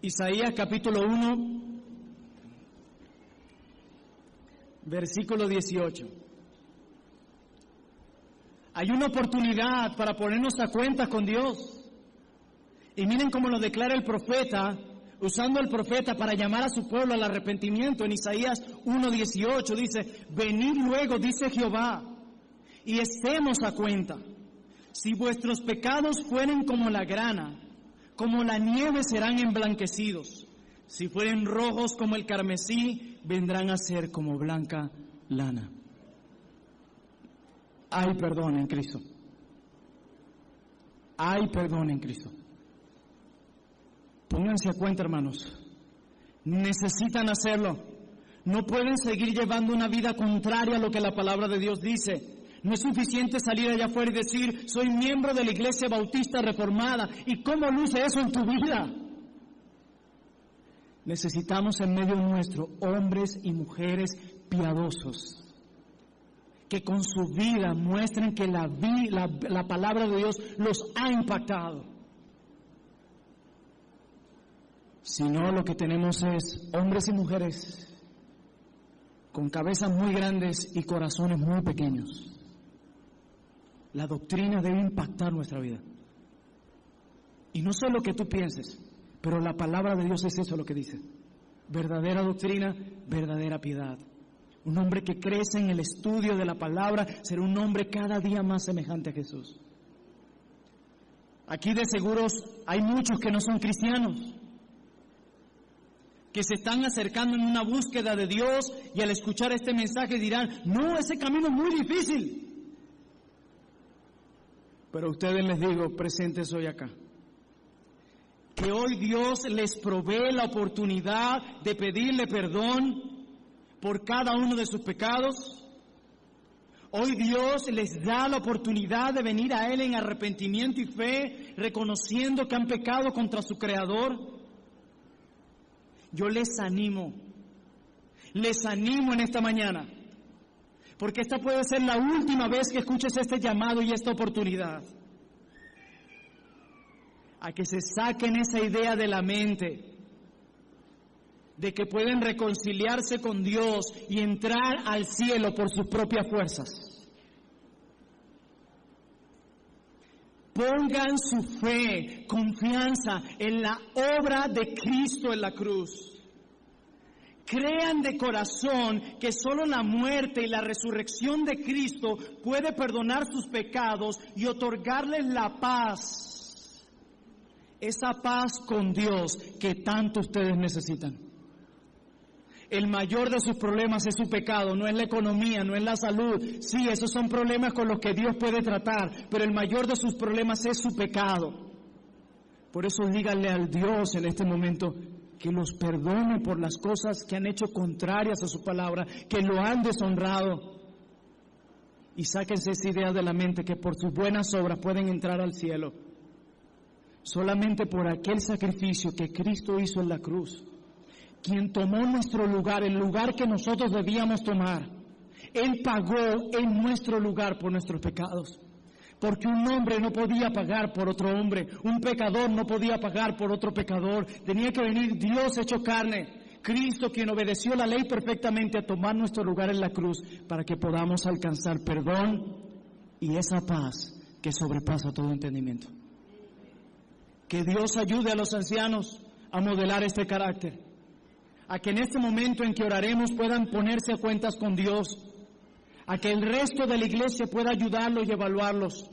Isaías capítulo 1, versículo 18. Hay una oportunidad para ponernos a cuentas con Dios. Y miren cómo lo declara el profeta, usando el profeta para llamar a su pueblo al arrepentimiento. En Isaías 1:18 dice: venid luego, dice Jehová, y estemos a cuenta. Si vuestros pecados fueren como la grana, como la nieve serán emblanquecidos. Si fueren rojos como el carmesí, vendrán a ser como blanca lana. Hay perdón en Cristo. Hay perdón en Cristo. Pónganse a cuenta, hermanos. Necesitan hacerlo. No pueden seguir llevando una vida contraria a lo que la palabra de Dios dice. No es suficiente salir allá afuera y decir: soy miembro de la Iglesia Bautista Reformada. ¿Y cómo luce eso en tu vida? Necesitamos en medio nuestro hombres y mujeres piadosos, que con su vida muestren que la palabra de Dios los ha impactado. Si no, lo que tenemos es hombres y mujeres con cabezas muy grandes y corazones muy pequeños. La doctrina debe impactar nuestra vida. Y no sé lo que tú pienses, pero la palabra de Dios es eso lo que dice. Verdadera doctrina, verdadera piedad. Un hombre que crece en el estudio de la palabra será un hombre cada día más semejante a Jesús. Aquí de seguros hay muchos que no son cristianos, que se están acercando en una búsqueda de Dios y al escuchar este mensaje dirán: no, ese camino es muy difícil. Pero a ustedes les digo, presentes hoy acá, que hoy Dios les provee la oportunidad de pedirle perdón por cada uno de sus pecados. Hoy Dios les da la oportunidad de venir a Él en arrepentimiento y fe, reconociendo que han pecado contra su Creador. Yo les animo en esta mañana, porque esta puede ser la última vez que escuches este llamado y esta oportunidad, a que se saquen esa idea de la mente de que pueden reconciliarse con Dios y entrar al cielo por sus propias fuerzas. Pongan su fe, confianza en la obra de Cristo en la cruz. Crean de corazón que solo la muerte y la resurrección de Cristo puede perdonar sus pecados y otorgarles la paz. Esa paz con Dios que tanto ustedes necesitan. El mayor de sus problemas es su pecado, no es la economía, no es la salud. Sí, esos son problemas con los que Dios puede tratar, pero el mayor de sus problemas es su pecado. Por eso díganle al Dios en este momento que los perdone por las cosas que han hecho contrarias a su palabra, que lo han deshonrado. Y sáquense esa idea de la mente que por sus buenas obras pueden entrar al cielo. Solamente por aquel sacrificio que Cristo hizo en la cruz, quien tomó nuestro lugar, el lugar que nosotros debíamos tomar. Él pagó en nuestro lugar por nuestros pecados. Porque un hombre no podía pagar por otro hombre, un pecador no podía pagar por otro pecador. Tenía que venir Dios hecho carne, Cristo, quien obedeció la ley perfectamente, a tomar nuestro lugar en la cruz para que podamos alcanzar perdón y esa paz que sobrepasa todo entendimiento. Que Dios ayude a los ancianos a modelar este carácter, a que en este momento en que oraremos puedan ponerse a cuentas con Dios, a que el resto de la iglesia pueda ayudarlos y evaluarlos,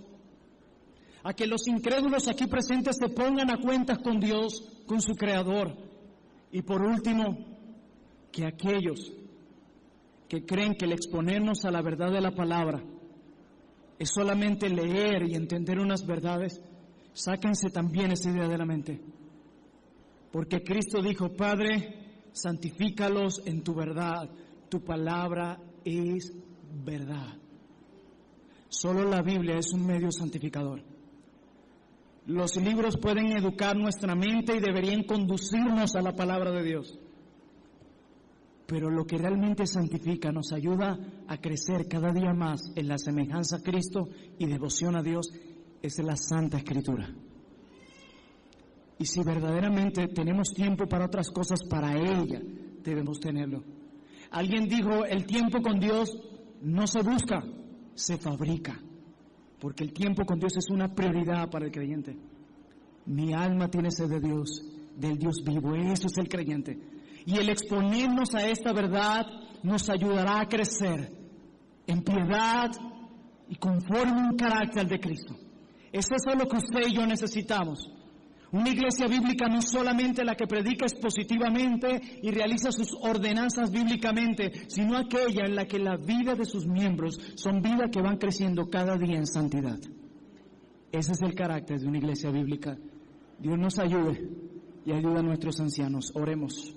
a que los incrédulos aquí presentes se pongan a cuentas con Dios, con su Creador, y por último, que aquellos que creen que el exponernos a la verdad de la palabra es solamente leer y entender unas verdades, sáquense también esa idea de la mente, porque Cristo dijo: Padre, santifícalos en tu verdad, tu palabra es verdad. Solo la Biblia es un medio santificador. Los libros pueden educar nuestra mente y deberían conducirnos a la palabra de Dios. Pero lo que realmente santifica, nos ayuda a crecer cada día más en la semejanza a Cristo y devoción a Dios, es la Santa Escritura. Y si verdaderamente tenemos tiempo para otras cosas, para ella debemos tenerlo. Alguien dijo, el tiempo con Dios no se busca, se fabrica. Porque el tiempo con Dios es una prioridad para el creyente. Mi alma tiene sed de Dios, del Dios vivo, eso es el creyente. Y el exponernos a esta verdad nos ayudará a crecer en piedad y conforme un carácter de Cristo. Eso es lo que usted y yo necesitamos. Una iglesia bíblica no solamente la que predica expositivamente y realiza sus ordenanzas bíblicamente, sino aquella en la que la vida de sus miembros son vidas que van creciendo cada día en santidad. Ese es el carácter de una iglesia bíblica. Dios nos ayude y ayuda a nuestros ancianos. Oremos.